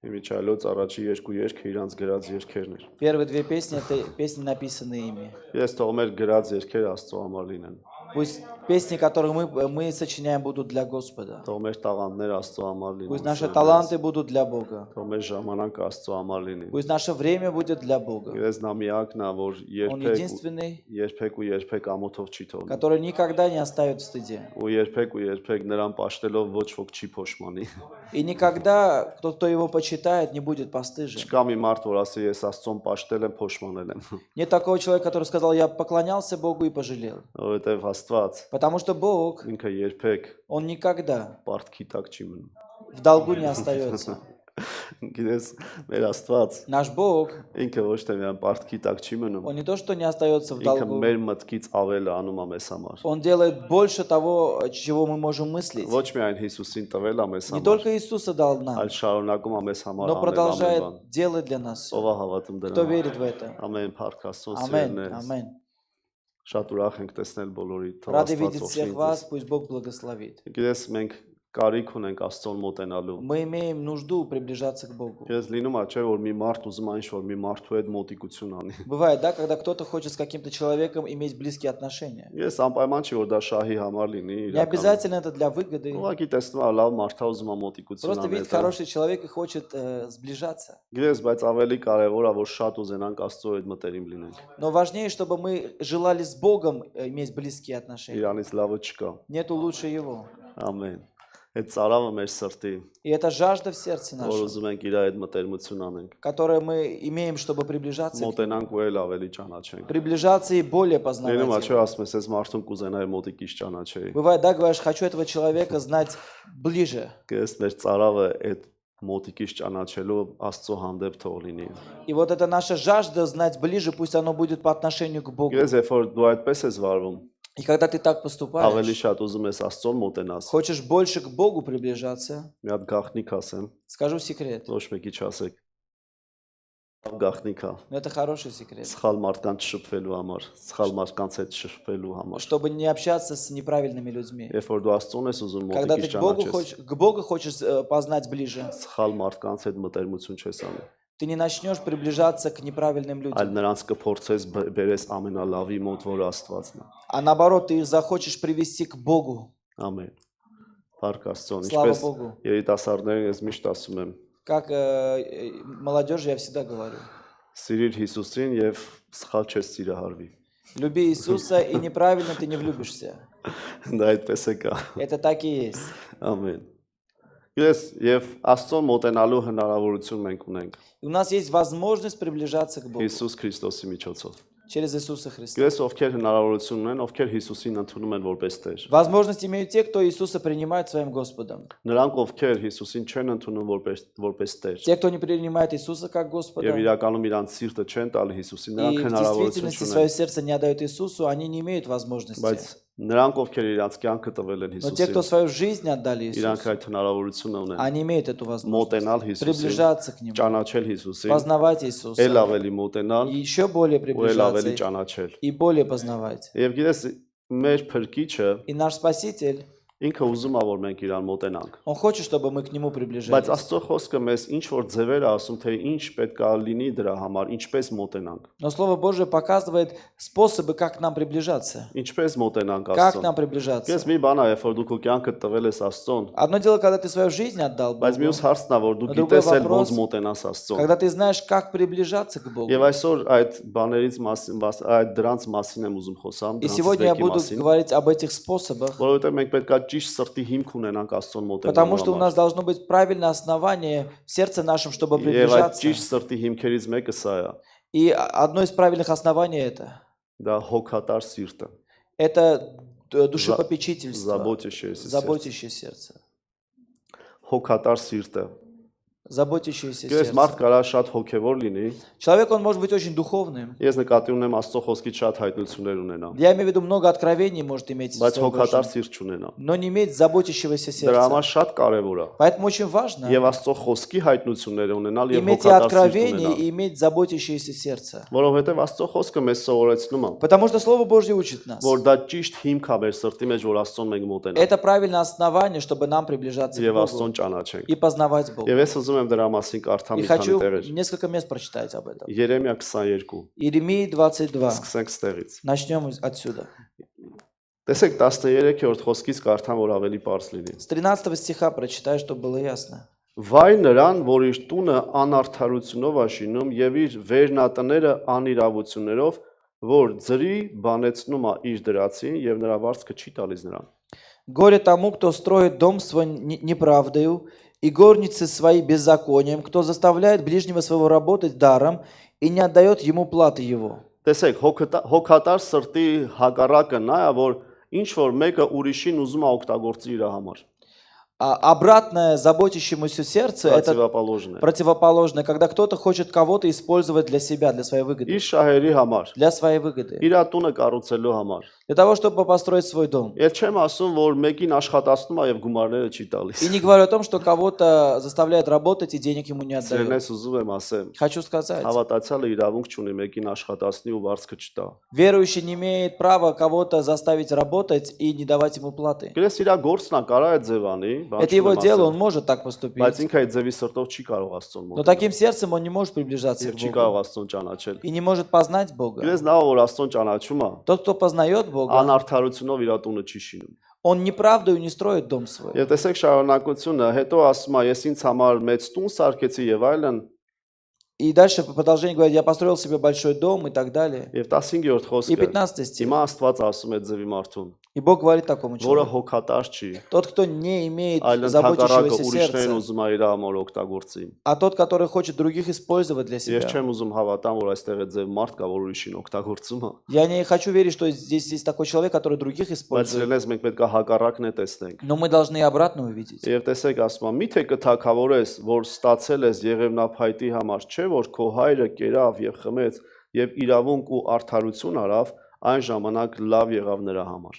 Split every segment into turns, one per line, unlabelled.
Իմիջայլոց առաջի երկու երգը իրանց գրած երգերն էր։
Первые две песни — это песни, написанные ими.
Ես թող մեր գրած երգերը Աստծո համար լինեն։
Пусть песни, которые мы сочиняем, будут для Господа.
Թող մեր տաղանդները Աստծո համար լինեն։
Пусть наши таланты будут для Бога.
Թող մեր ժամանակը Աստծո համար լինի։
Пусть наше время будет для Бога.
Ես նա միակն է, որ
Он единственный,
երբեք ամոթով չի թողնի։
который никогда не оставит в стыде.
Ու երբեք նրան պաշտելով ոչ ոք չի փոշմանի։
И никогда тот, кто его почитает, не будет постыжен.
Չկա մի մարդ, որ ասի ես Աստծոն պաշտել եմ, փոշմանել եմ։
Нет такого человека, который сказал: я поклонялся Богу и пожалел.
Որովհետև Աստված
Потому что Бог,
ինքը երբեք
Он никогда
պարտքի տակ չի մնում։
в долгу не остается.
Գիտես, մեր Աստված
Наш Бог,
ինքը ոչ թե միայն պարտքի տակ չի մնում,
Он не то, что не остается в
ինքը
долгу,
մեր մտքից ավելը անում է մեզ համար։
Он делает больше того, чего мы можем мыслить.
Ոչ միայն Հիսուսին տվել է մեզ
Не
համար,
только Иисуса дал нам,
այլ շարունակում է մեզ համար
но
անել ամեն բան։
продолжает делать для нас.
Ով է հավատում
Кто
դրան։
верит в это?
Ամեն փառք Աստծուն
Аминь.
սիրելիներ։
Аминь.
Շատ ուրախ ենք տեսնել բոլորի։ Թող
Рады
Աստված
видеть всех
օգնի
вас,
ձեզ։
пусть Бог благословит.
Գիտես, մենք կարիք ունենք Աստծուն մոտենալու։
Мы имеем нужду приближаться к Богу.
Ես լինում է, չէ, որ մի մարդ ուզում է ինչ-որ մի մարդու հետ մոտիկություն անի։
Бывает, да, когда кто-то хочет с каким-то человеком иметь близкие отношения.
Ես անպայման չի, որ դա շահի համար լինի,
Не обязательно это для выгоды.
Ուղղակի տեսնում եմ, լավ մարդ է ուզում է մոտիկություն
Просто
անել։
видит хороший человек и хочет сближаться.
Գիտես, բայց ավելի կարևոր է, որ շատ ուզենանք Աստծո հետ մտերիմ լինենք։
Но важнее, чтобы мы желали с Богом иметь близкие отношения.
Իրանից լավը չկա։
Нету лучше Его.
Ամեն։ Այդ ծարավը մեր սրտի,
И это жажда в сердце
որ
нашем,
ուզում ենք իր հետ մտերմություն անենք։
которое мы имеем, чтобы приближаться,
Մոտենանք ու էլ ավելի ճանաչենք։
приближаться и более
Լինում է,
познавать
չէ,
Его.
ասում ես, այս մարդուն կուզենայի մոտիկից ճանաչեի։
Бывает, да, говоришь: хочу этого человека знать ближе.
Գիտես, մեր ծարավը այդ մոտիկից ճանաչելու Աստծո հանդեպ թող լինի։
И вот эта наша жажда знать ближе, пусть оно будет по отношению к Богу.
Գիտես, երբ որ դու այդպես ես վարվում,
И когда ты так
ավելի
поступаешь,
շատ уզում ես Աստծուն մոտենաս։
хочешь больше к Богу приближаться,
Մի հատ գաղտնիք ասեմ,
скажу секрет.
ոչ մեկի չասեք։ Լավ գաղտնիք է։
Но это хороший секрет.
Սխալ մարդկանց շփվելու համար, սխալ մարդկանց հետ շփվելու համար։
Чтобы не общаться с неправильными людьми.
Երբ որ дու Աստծուն ես ուզում
Когда ты
մոտիկից ճանաչես,
к Богу хочешь познать ближе,
սխալ մարդկանց հետ մտերմություն չես անում,
ты не начнешь приближаться к неправильным
այլ
людям.
նրանց կփորձես բերես ամենալավի мոտ, որ Աստվածն է։
А наоборот, ты их захочешь привести к Богу.
Ամեն։ Փառք Աստծուն։
Слава
Ինչպես
Богу.
երիտասարդներին ես միշտ ասում եմ,
Как молодежи я всегда говорю:
սիրիր Հիսուսին եւ սխալ չես սիրահարվի։
люби Иисуса, и неправильно ты не влюбишься.
Դա այդպես է կա։
Это так и есть.
Ամեն։ Ես եւ Աստծուն մոտենալու հնարավորություն մենք ունենք
И у нас есть возможность приближаться к Богу
Հիսուս Քրիստոսի միջոցով։
через Иисуса Христа.
Գիտես ովքեր հնարավորություն ունեն, ովքեր Հիսուսին ընդունում են որպես Տեր։
Возможность имеют те, кто Иисуса принимает своим Господом.
Նրանք ովքեր Հիսուսին չեն ընդունում որպես Տեր։
Те, кто не принимает Иисуса как Господа,
Եվ իրականում իրանց սիրտը չեն տալի Հիսուսին,
и
նրանք
в
հնարավորություն
действительности свое
չունեն։
сердце не отдают Иисусу, они не имеют возможности.
Բայց նրանք ովքեր իրանց կյանքը տվել են
Но те, кто
Հիսուսին,
свою жизнь отдали
իրանք
Иисусу,
այդ հնարավորությունը ունեն։
они имеют эту
Մոտենալ
возможность
Հիսուսին,
приближаться к Нему,
ճանաչել Հիսուսին,
познавать
ել
Иисуса,
ավելի մոտենալ,
и еще более
ու ել ավելի
приближаться,
ճանաչել։
и более познавать.
Եվ գիտես, մեր Փրկիչը
И наш Спаситель,
ինքը ուզում է որ մենք իրան մոտենանք։
Он хочет, чтобы мы к Нему
Բայց
приближались.
Աստծո խոսքը մեզ ինչ որ ձևեր է ասում, թե ինչ պետք է լինի դրա համար, ինչպես մոտենանք։
Но Слово Божие показывает способы, как нам приближаться.
Ինչպես մոտենանք
Как
Աստծուն։
нам приближаться?
Ես մի բան է, երբ որ դու քո կյանքը տվել ես Աստծուն,
Одно дело, когда ты свою жизнь отдал
բայց
Богу,
մյուս հարցն է, որ դու
Другой
գիտես էլ
вопрос,
ոնց մոտենաս Աստծուն։
когда ты знаешь, как приближаться к Богу.
Եվ այսօր այդ բաներից մասին, այդ дранց մասին եմ ուզում խոսամ,
И
դրանց
сегодня я
դեպքի
буду
մասին,
говорить об этих способах,
որովհետև մենք պետք է ճիշտ սրտի հիմք ունենանք Աստծուն
потому
մոտենալու
что у
համար։
нас должно быть правильное основание в сердце нашем, чтобы
Եվ այդ
приближаться.
ճիշտ սրտի հիմքերից մեկը սա է,
И одно из правильных оснований
դա հոգատար սիրտը,
это душепопечительство,
զաբոթիչը,
заботящее сердце.
հոգատար սիրտը։
Заботящееся
Ես
сердце.
մարդ կարա շատ հոգևոր լինի,
Человек, он может быть очень духовным.
ես նկատի ունեմ Աստծո խոսքից շատ հայտնություններ ունենա,
Я имею в виду, много откровений может иметь,
բայց
Слово
հոգատար
Божие,
սիրտ չունենա։
но не иметь заботящегося
Դրա
сердца.
համար շատ կարևոր է
Поэтому очень важно
եւ Աստծո խոսքի հայտնությունները ունենալ եւ
иметь и
հոգատար սիրտ
откровение,
ունենալ,
и иметь заботящееся сердце.
որովհետեւ Աստծո խոսքը մեզ սովորեցնում է,
Потому что Слово Божье учит нас.
որ դա ճիշտ հիմք է մեր սրտի մեջ, որ Աստծուն մենք մոտենանք
Это правильное основание, чтобы нам приближаться к
եւ
Богу
Աստծուն ճանաչենք։
и познавать Бога.
Եվ ես ուզում եմ եմ դրա մասին կարդամ
И
մի քանի
хочу
տեղեր։
несколько мест прочитать об этом.
Երեմիա 22։
Иеремии 22.
Սկսենք ստեղից։
Начнем отсюда.
Տեսեք 13-րդ խոսքից կարդամ, որ ավելի པարզ լինի։
С 13 стиха прочитай, чтобы было ясно.
Վայ նրան, որ իր տունը անարդարությունով աշինում եւ իր վերնատները անիրավություններով, որ ձրի բանեցնում է իր դրացին եւ նրա վարձքը չի տալիս նրան։
Горе тому, кто строит дом свой неправдою, и горницы свои беззаконием, кто заставляет ближнего своего работать даром и не отдает ему платы его.
Տեսեք, հոգատար սրտի հակառակը նա է, որ ինչ որ մեկը ուրիշին ուզում է օգտագործի իր համար։
А обратное заботящемуся сердцу это
Противоположное։
противоположное, когда кто-то хочет кого-то использовать для себя, для своей выгоды.
Իր շահերի համար,
Для своей выгоды.
իր տունը կառուցելու համար։
Для того, чтобы построить свой дом.
Ես չեմ ասում, որ մեկին աշխատացնում է եւ գումարները չի տալիս։
И не говорю о том, что кого-то заставляет работать и денег ему не отдает.
Սերնես ուզում եմ ասեմ,
Хочу сказать,
հավատացյալը իրավունք չունի մեկին աշխատացնի ու վարձքը չտա։
верующий не имеет права кого-то заставить работать и не давать ему платы.
Գրես իր գործն է, կարա է ձևանի,
Это его дело, он может так
բայց
поступить.
ինքը այդ ձևի սրտով չի կարող Աստծուն
Но
մոտենալ։
таким сердцем он не может приближаться
Եվ
к
չի
Богу
կարող Աստծուն ճանաչել։
и не может познать Бога.
Գրես նա որ Աստծուն ճանաչում է,
Тот, кто познает Бога,
անարդարությունով իր տունը չի շինում։
он неправдою не строит дом свой.
Եվ տեսեք շարունակությունը, հետո ասում է, ես ինձ համար մեծ տուն սարքեցի եւ այլն,
И дальше в продолжении говорит, я построил себе большой дом и так далее.
եւ 15-րդ
И
խոսքը
15 стих.
հիմա Աստված ասում է ձևի մարդուն,
И Бог говорит такому
որը
человеку,
հոգատար չի,
тот, кто не имеет
այլ հակառակը
заботящегося
ուրիշներին
сердца,
ուզում է իր համար օգտագործի։
а тот, который хочет других использовать для
Ես
себя.
չեմ ուզում հավատամ, որ այստեղ է ձև մարդ կա, որ ուրիշին օգտագործում է։
Я не хочу верить, что здесь есть такой человек, который других
Բայց
использует.
սիրելես մենք պետք է հակառակն է տեսնենք։
Но мы должны и обратно увидеть.
Եվ տեսեք ասում է, միթե կթակավորես, որ ստացել ես Եղևնափայտի համար, չէ՞ որ քո հայրը կերավ եւ խմեց եւ իրավունք ու արդարություն արավ, այն ժամանակ լավ եղավ նրա համար։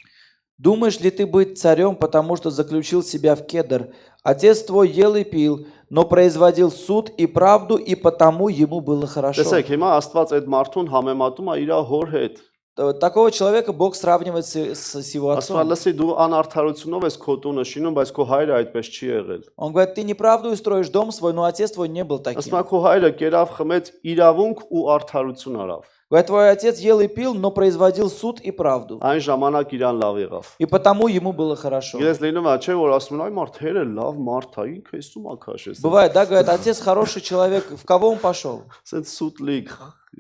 Думаешь ли ты быть царем, потому что заключил себя в кедр? Отец твой ел и пил, но производил суд и правду, и потому ему было хорошо.
Տեսեք, հիմա Աստված այդ մարդուն համեմատում է իր հոր հետ։
Такого человека Бог сравнивает с его
Ասում է,
отцом.
լսի դու անարդարությունով ես քո տունը շինում, բայց քո հայրը այդպես չի եղել։
Он говорит, ты неправду строишь дом свой, но отец твой не был
Ասում
таким.
է, քո հայրը կերավ խմեց իրավունք ու արդարություն արավ։
Говорит, твой отец ел и пил, но производил суд и правду.
Այն ժամանակ իրան լավ եղավ։
И потому ему было хорошо.
Ես լինում է, չէ՞ որ ասում են, այ մարդ հերը լավ մարդ է, ինքը էս ում ակաշես։
Бывает, да, говорит, отец хороший человек, в кого он пошел?
Սենց սուտլիկ,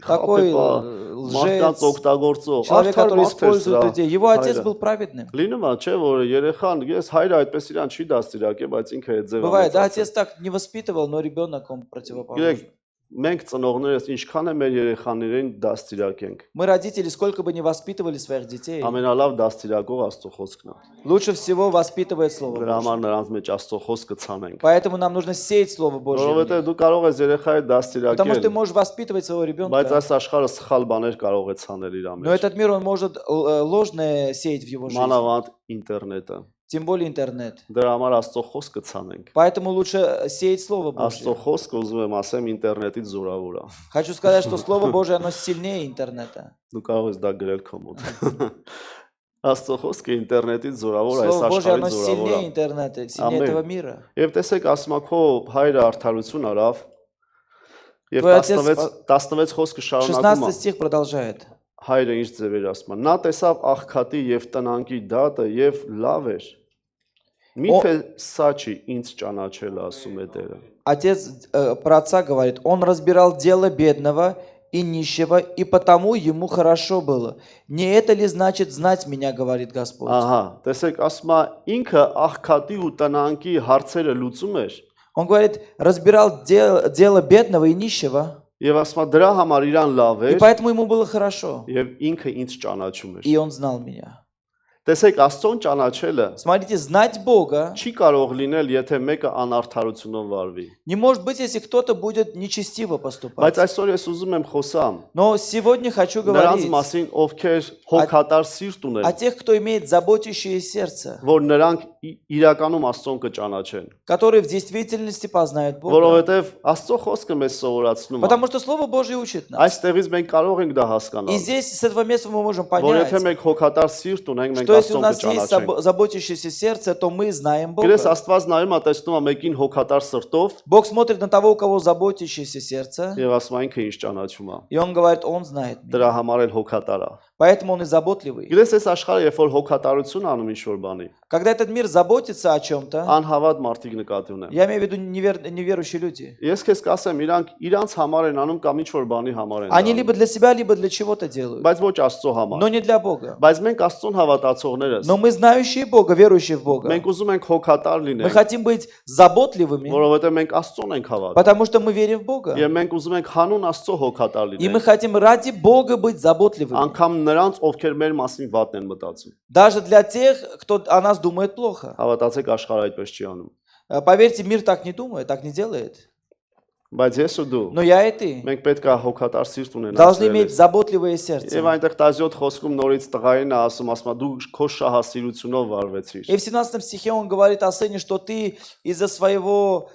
Такой
մարդկանց
лжец,
օգտագործող,
человек,
արդար
который
մարդ էր
использует
սրա
людей. Его отец
հայրը։
был праведным.
Լինում է, չէ՞ որ երեխան, ես հայրը այդպես իրան չի դաստիարակել, բայց ինքը այդ ձևը։
Бывает, да, отец так не воспитывал, но ребенок он противоположный.
Գիտեք, մենք ծնողներս ինչքան է մեր երեխաներին դաստիարակենք։
Мы, родители, сколько бы ни воспитывали своих детей,
Ամենալավ դաստիարակող Աստծո խոսքն է։
лучше всего воспитывает Слово
Դրա համար
Божье.
նրանց մեջ Աստծո խոսքը ցանենք։
Поэтому нам нужно сеять Слово Божье в них.
Որովհետև դու կարող ես երեխայի
Потому что ты
դաստիարակել,
можешь воспитывать своего
բայց
ребенка,
այս աշխարհը սխալ բաներ կարող է ցանել իր
но
մեջ։
этот мир он может ложное сеять в его жизнь,
Մանավանդ ինտերնետը։
тем более интернет.
Դրա համար Աստծո խոսքը ցանենք։
Поэтому лучше сеять Слово
Աստծո
Божье.
խոսքը ուզում եմ ասեմ ինտերնետից զորավոր է։
Хочу сказать, что Слово Божье, оно сильнее интернета.
Դու կարող ես դա գրել քո մոտ։ Աստծո խոսքը ինտերնետից զորավոր է, այս
Слово Божье, оно
աշխարհից զորավոր
сильнее
է։
интернета, сильнее
Ամեն։
этого мира.
Եվ տեսեք, ասում է քո հայրը արդարություն արավ։ Եվ
Твой отец
16 խոսքը շարունակում
16
է։
стих продолжает.
Հայրը ինչ ձևեր ասում է։ Նա տեսավ աղքատի եւ տնանքի դատը եւ լավ էր։ Միթե սա չի ինձ ճանաչել, ասում է Տերը։
Отец про отца говорит, он разбирал дело бедного и нищего, и потому ему хорошо было. Не это ли значит знать меня, говорит Господь?
Ահա, տեսեք, ասում է ինքը աղքատի ու տնանքի հարցերը լուծում էր։
Он говорит, разбирал дело бедного и нищего,
Եվ ասում է դրա համար իրան լավ
и
էր
поэтому ему было хорошо,
եւ ինքը ինձ ճանաչում էր։
и он знал меня.
Տեսեք, Աստծուն ճանաչելը
Смотрите, знать Бога
չի կարող լինել, եթե մեկը անարդարությունով վարվի։
не может быть, если кто-то будет нечестиво поступать.
Բայց այսօր ես ուզում եմ խոսամ
Но сегодня хочу
նրանց
говорить
մասին, ովքեր հոգատար սիրտ ունեն,
о тех, кто имеет заботящее сердце,
որ նրանք իրականում Աստծուն կճանաչեն։
которые в действительности познают Бога.
Որովհետև Աստծո խոսքը մեզ սովորացնում է։
Потому что Слово Божье учит нас.
Այստեղից մենք կարող ենք դա
И
հասկանալ,
здесь, с этого места, мы можем
որ
понять,
եթե մենք հոգատար սիրտ ունենք, մենք
что если у
Աստծուն
нас есть
կճանաչենք։
заботящееся сердце, то мы знаем
Գիտես,
Бога.
Աստված նայում է, տեսնում է մեկին հոգատար սրտով
Бог смотрит на того, у кого заботящееся сердце,
եւ ասում է ինքը ինչ ճանաչում է։
и Он говорит, Он знает меня.
Դրա համար էլ հոգատար է։
Поэтому Он и заботливый.
Գիտես, այս աշխարհը երբ որ հոգատարություն անում ինչ-որ бանի,
Когда этот мир заботится о чем-то,
անհավատ մարդիկ նկատի ունեմ։
я имею в виду неверующие люди,
Ես քեզ կասեմ, իրանց համար են անում կամ ինչ-որ բանի համար են
они
անում,
либо для себя, либо для чего-то делают,
բայց ոչ Աստծո համար։
но не для Бога.
Բայց մենք Աստծուն հավատացողներս,
Но мы знающие Бога, верующие в Бога.
մենք ուզում ենք հոգատար
Мы
լինենք,
хотим быть заботливыми,
որովհետեւ մենք Աստծուն ենք հավատում։
потому что мы верим в Бога.
Եվ մենք ուզում ենք հանուն Աստծո հոգատար
И мы
լինենք,
хотим ради Бога быть заботливыми.
անգամ նրանց, ովքեր մեր մասին վատն են մտածում։
Даже для тех, кто о нас думает плохо.
Հավատացեք, աշխարհը այդպես չի անում։
Поверьте, мир так не думает, так не делает.
Բայց ես ու դու
Но я и ты
մենք պետք է հոգատար սիրտ ունենանք։
должны иметь заботливое сердце.
Եվ այնտեղ 17 խոսքում նորից տղային է ասում, դու քո շահասիրությունով վարվեցիր։
И в 17 стихе он говорит о сыне, что ты из-за своего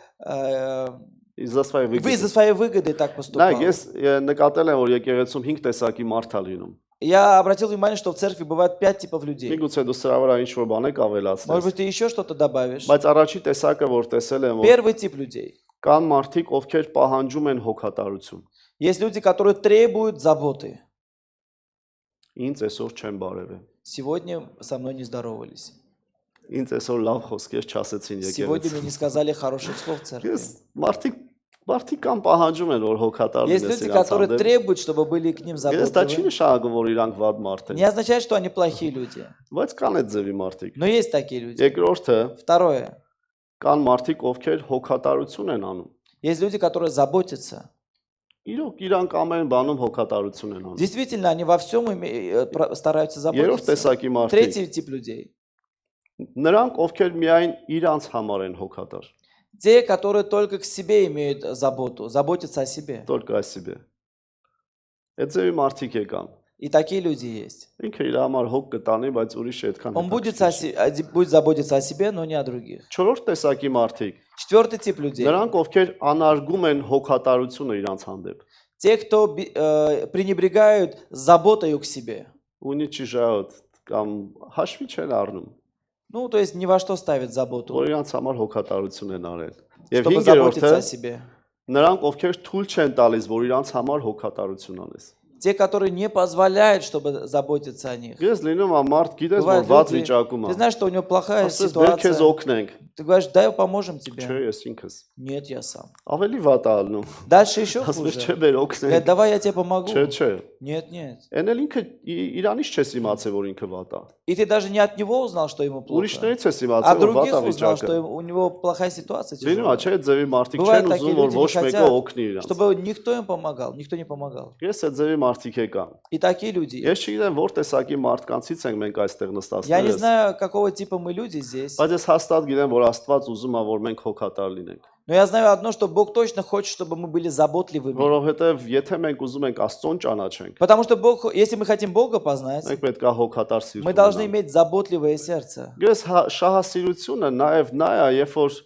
Из-за своей
вы
выгоды։
из-за своей выгоды так поступал.
Նայեք, ես նկատել եմ, որ եկեղեցում 5 տեսակի մարդ է լինում։
Я обратил внимание, что в церкви бывает 5 типов людей.
Միգուցե դու սրա վրա ինչ-որ բան եք
Может
ավելացնես։
быть, ты еще что-то добавишь.
Բայց առաջի տեսակը, որ տեսել եմ, որ
Первый тип людей.
կան մարդիկ, ովքեր պահանջում են հոգատարություն։
Есть люди, которые требуют заботы.
Ինձ այսօր չեն բարևե։
Сегодня со мной не здоровались.
Ինձ այսօր լավ խոսքեր չասեցին
Сегодня мне
եկեղեցի։
не сказали хороших слов в церкви.
Ես մարդիկ կան պահանջում են, որ հոգատար
Есть
լինես
люди,
իրանց
которые
հանդեպ։
требуют, чтобы были к ним
Ես դա չի
заботливы.
նշանակում, որ իրանք վատ մարդ
Не
են,
означает, что они плохие люди.
բայց կան այդ ձևի մարդիկ։
Но есть такие люди.
Երկրորդը,
Второе.
կան մարդիկ, ովքեր հոգատարություն են անում։
Есть люди, которые заботятся.
Իրոք իրանք ամեն բանում հոգատարություն են անում։
Действительно, они во всем стараются
Երրորդ
заботиться.
տեսակի մարդիկ,
Третий тип людей.
նրանք, ովքեր միայն իրանց համար են հոգատար,
Те, которые только к себе имеют заботу, заботятся о себе.
только о себе։ Այդ ձևի մարդիկ եկան։
И такие люди есть.
Ինքը իր համար հոգ կտանի, բայց ուրիշը այդքան
Он будет
հետաքրքիր չի։
будет заботиться о себе, но не о других.
Չորրորդ տեսակի մարդիկ,
Четвертый тип людей.
նրանք, ովքեր անարգում են հոգատարությունը իրանց հանդեպ։
Те, кто пренебрегают заботою к себе.
Ունի չի ժայոտ կամ հաշվի չեն առնում,
Ну, то есть ни во что ставят заботу,
որ իրանց համար հոգատարություն են արել։ Եվ
чтобы
հինգերորդը,
заботиться о себе.
նրանք, ովքեր թույլ չեն տալիս, որ իրանց համար հոգատարություն անես։
Те, которые не позволяют, чтобы заботиться о них.
Ես լինում եմ մարդ, гիտես, որ
Бывают
վատ
люди,
վիճակում
ты
է։
знаешь, что у него плохая
Ասես դեր քեզ
ситуация.
օգնենք։
Ты говоришь, дай поможем
Չէ,
тебе.
ես ինքս։
Нет, я сам.
Ավելի վատ է ալնում։
Дальше еще
Ասես չէ,
хуже.
բեր
Говорит,
օգնենք։
давай я тебе помогу.
Չէ, չէ։
Нет, нет.
Էն էլ ինքը իրանից չես իմացել, որ ինքը վատ է։
И ты даже не от него узнал, что ему плохо,
Ուրիշներից ես
а
իմացել, որ վատ
других
է
узнал,
վիճակը։
что у него плохая ситуация,
Լինում է,
тяжелая.
չէ, ձևի մարդիկ
Բывают
չեն
такие
ուզում, որ
люди,
ոչ
не
մեկը
хотят,
օգնի իրանց։
чтобы никто им помогал, никто не помогал.
Ես այդ ձևի մարդիկ եկան։
И такие люди.
Ես չգիտեմ, որ տեսակի մարդկանցից ենք մենք այստեղ
Я не
նստածներս։
знаю, какого типа мы люди здесь,
Բայց ես հաստատ գիտեմ, որ Աստված ուզում է, որ մենք հոգատար լինենք։
но я знаю одно, что Бог точно хочет, чтобы мы были заботливыми.
Որովհետև եթե մենք ուզում ենք Աստծուն ճանաչենք,
Потому что Бог, если мы хотим Бога познать,
մենք պետք է հոգատար սիրտ
мы должны
ունենանք։
иметь заботливое сердце.
Ես շահասիրությունը նաև նա է, երբ որ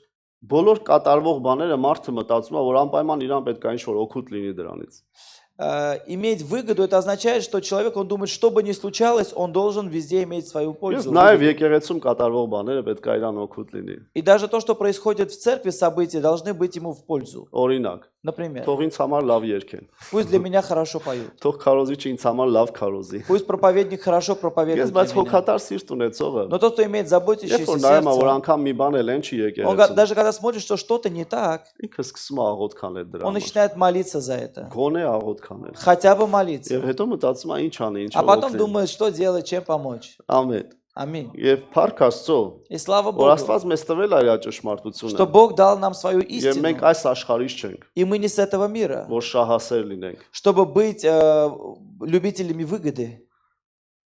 բոլոր կատարվող բաները մարդը մտածում է, որ անպայման իրան պետք է ինչ-որ օգուտ լինի դրանից։
Иметь выгоду, это означает, что человек, он думает, что бы ни случалось, он должен везде иметь свою
Ես
пользу.
նաև եկեղեցում կատարվող բաները պետք է իրան օգուտ լինի։
И даже то, что происходит в церкви, события, должны быть ему в пользу.
Օրինակ,
Например,
թող ինձ համար լավ երգեն։
пусть для меня хорошо поют.
Թող քարոզիչը ինձ համար լավ քարոզի։
Пусть проповедник хорошо
Ես
проповедует
բայց
для меня.
հոգատար սիրտ ունեցողը,
Но тот, кто имеет
երբ
заботящееся
որ նայում է, որ
сердце,
անգամ մի բան էլ են չի
он
եկեղեցում,
даже когда смотрит, что что-то не так,
ինքը սկսում է աղոթ քանել դրա
он
համար։
начинает молиться за это.
Գոնե աղոթ քանել։
Хотя бы молиться.
Եվ հետո մտածում է ինչ անի, ինչ
А потом
օգնի։
думает, что делать, чем помочь.
Ամեն։
Аминь.
Եվ փառք Աստծո,
И слава
որ
Богу,
Աստված մեզ տվել է իր
что
ճշմարտությունը։
Бог дал нам свою
Եվ մենք
истину,
այս աշխարհից չենք,
и мы не с этого мира,
որ շահասեր լինենք,
чтобы быть любителями выгоды,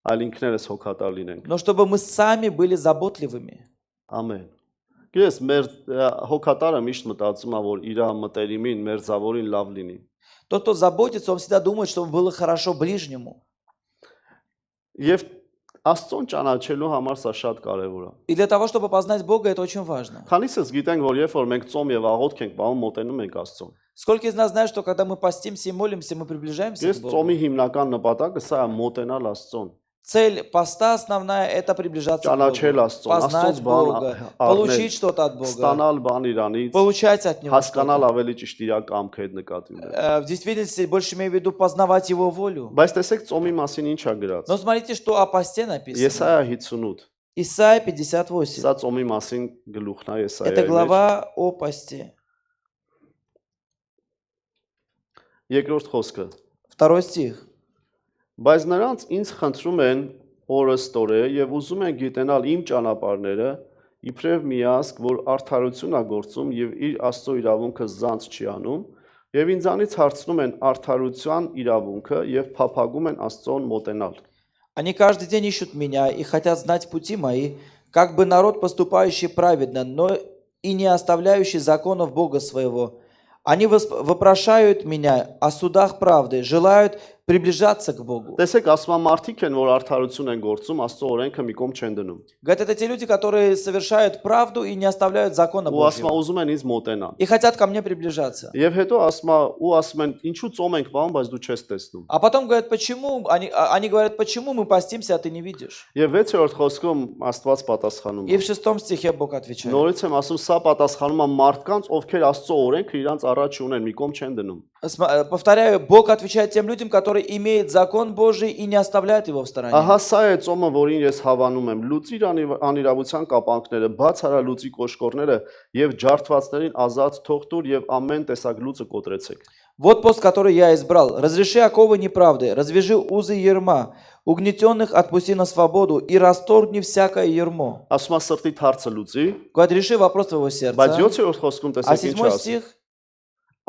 այլ ինքներս հոգատար լինենք։
но чтобы мы сами были заботливыми.
Ամեն։ Գիտես, մեր հոգատարը միշտ մտածում է, որ իր մտերիմին, մեր զավորին լավ լինի։
Тот, кто заботится, он всегда думает, чтобы было хорошо ближнему.
Եվ Աստծուն ճանաչելու համար սա շատ կարևոր է։
И для того, чтобы познать Бога, это очень важно.
Քանիսս գիտենք, որ երբ որ մենք ծոմ եւ աղոթք ենք բաղում, մոտենում ենք Աստծուն։
Сколько из нас знают, что когда мы постимся и молимся, мы приближаемся
Ես
к Богу?
ծոմի հիմնական նպատակը սա է մոտենալ Աստծուն։
Цель поста основная – это приближаться к
Ճանաչել
Богу,
Աստծուն,
познать
Աստծոց բան
Бога,
առնել,
получить что-то от Бога,
ստանալ բան իրանից,
получать от Него
հասկանալ
что-то.
ավելի ճիշտ իր կամքը հետ նկատի ունենալ։
В действительности, больше имею в виду познавать Его волю.
Բայց տեսեք ծոմի մասին ինչ է գրած։
Но смотрите, что о посте написано.
Եսայա 58։
Исайя 58.
Սա ծոմի մասին գլուխն է
Это
Եսայայի մեջ։
глава о посте.
Երկրորդ խոսքը։
Второй стих.
Բայց նրանց ինձ խնդրում են օրըստորե եւ ուզում են գիտենալ իմ ճանապարհները, իբրև միասկ, որ արդարություն է գործում եւ իր Աստծո իրավունքը զանց չի անում, եւ ինձանից հարցնում են արդարության իրավունքը եւ փափագում են Աստծոն մոտենալ։
Они каждый день ищут меня и хотят знать пути мои, как бы народ, поступающий праведно, но и не оставляющий законов Бога своего. Они вопрошают меня о судах правды, желают приближаться к Богу.
Տեսեք, ասма մարդիկ են, որ արդարություն են գործում, Աստծո օրենքը մի կողմ չեն դնում։
Говорят, это те люди, которые совершают правду и не оставляют закона
Ու ասма
Божьего.
ուզում են ինձ մոտենալ։
И хотят ко мне приближаться.
Եվ հետո ասма ու ասում են, ինչու ծոմ ենք բաղում, բայց դու չես տեսնում։
А потом говорят, почему, они говорят, почему мы постимся, а ты не видишь.
Եվ 6-րդ խոսքում Աստված պատասխանում
И
է։
в 6 стихе Бог отвечает.
Նորից եմ ասում, սա պատասխանում է մարդկանց, ովքեր Աստծո օրենքը իրանց առաջ ունեն, մի կողմ չեն դնում։
Повторяю, Бог отвечает тем людям, которые имеют закон Божий и не оставляют его в стороне.
Ահա սա է ծոմը, որին ես հավանում եմ։ Լուծիր անիրավության կապանքները, բաց արա լուծի կոշկորները եւ ջարդվածներին ազատ թող տուր եւ ամեն տեսակ լուծը կոտրեցեք։
Вот пост, который я избрал. Разреши оковы неправды, развяжи узы ерма, угнетенных отпусти на свободу и расторгни всякое ермо.
Ասում է սրտի հարցը լուծի,
Говорит, реши вопрос твоего
բայց
сердца.
7-րդ խոսքում
А
տեսեք ինչ
7
ասում։
стих.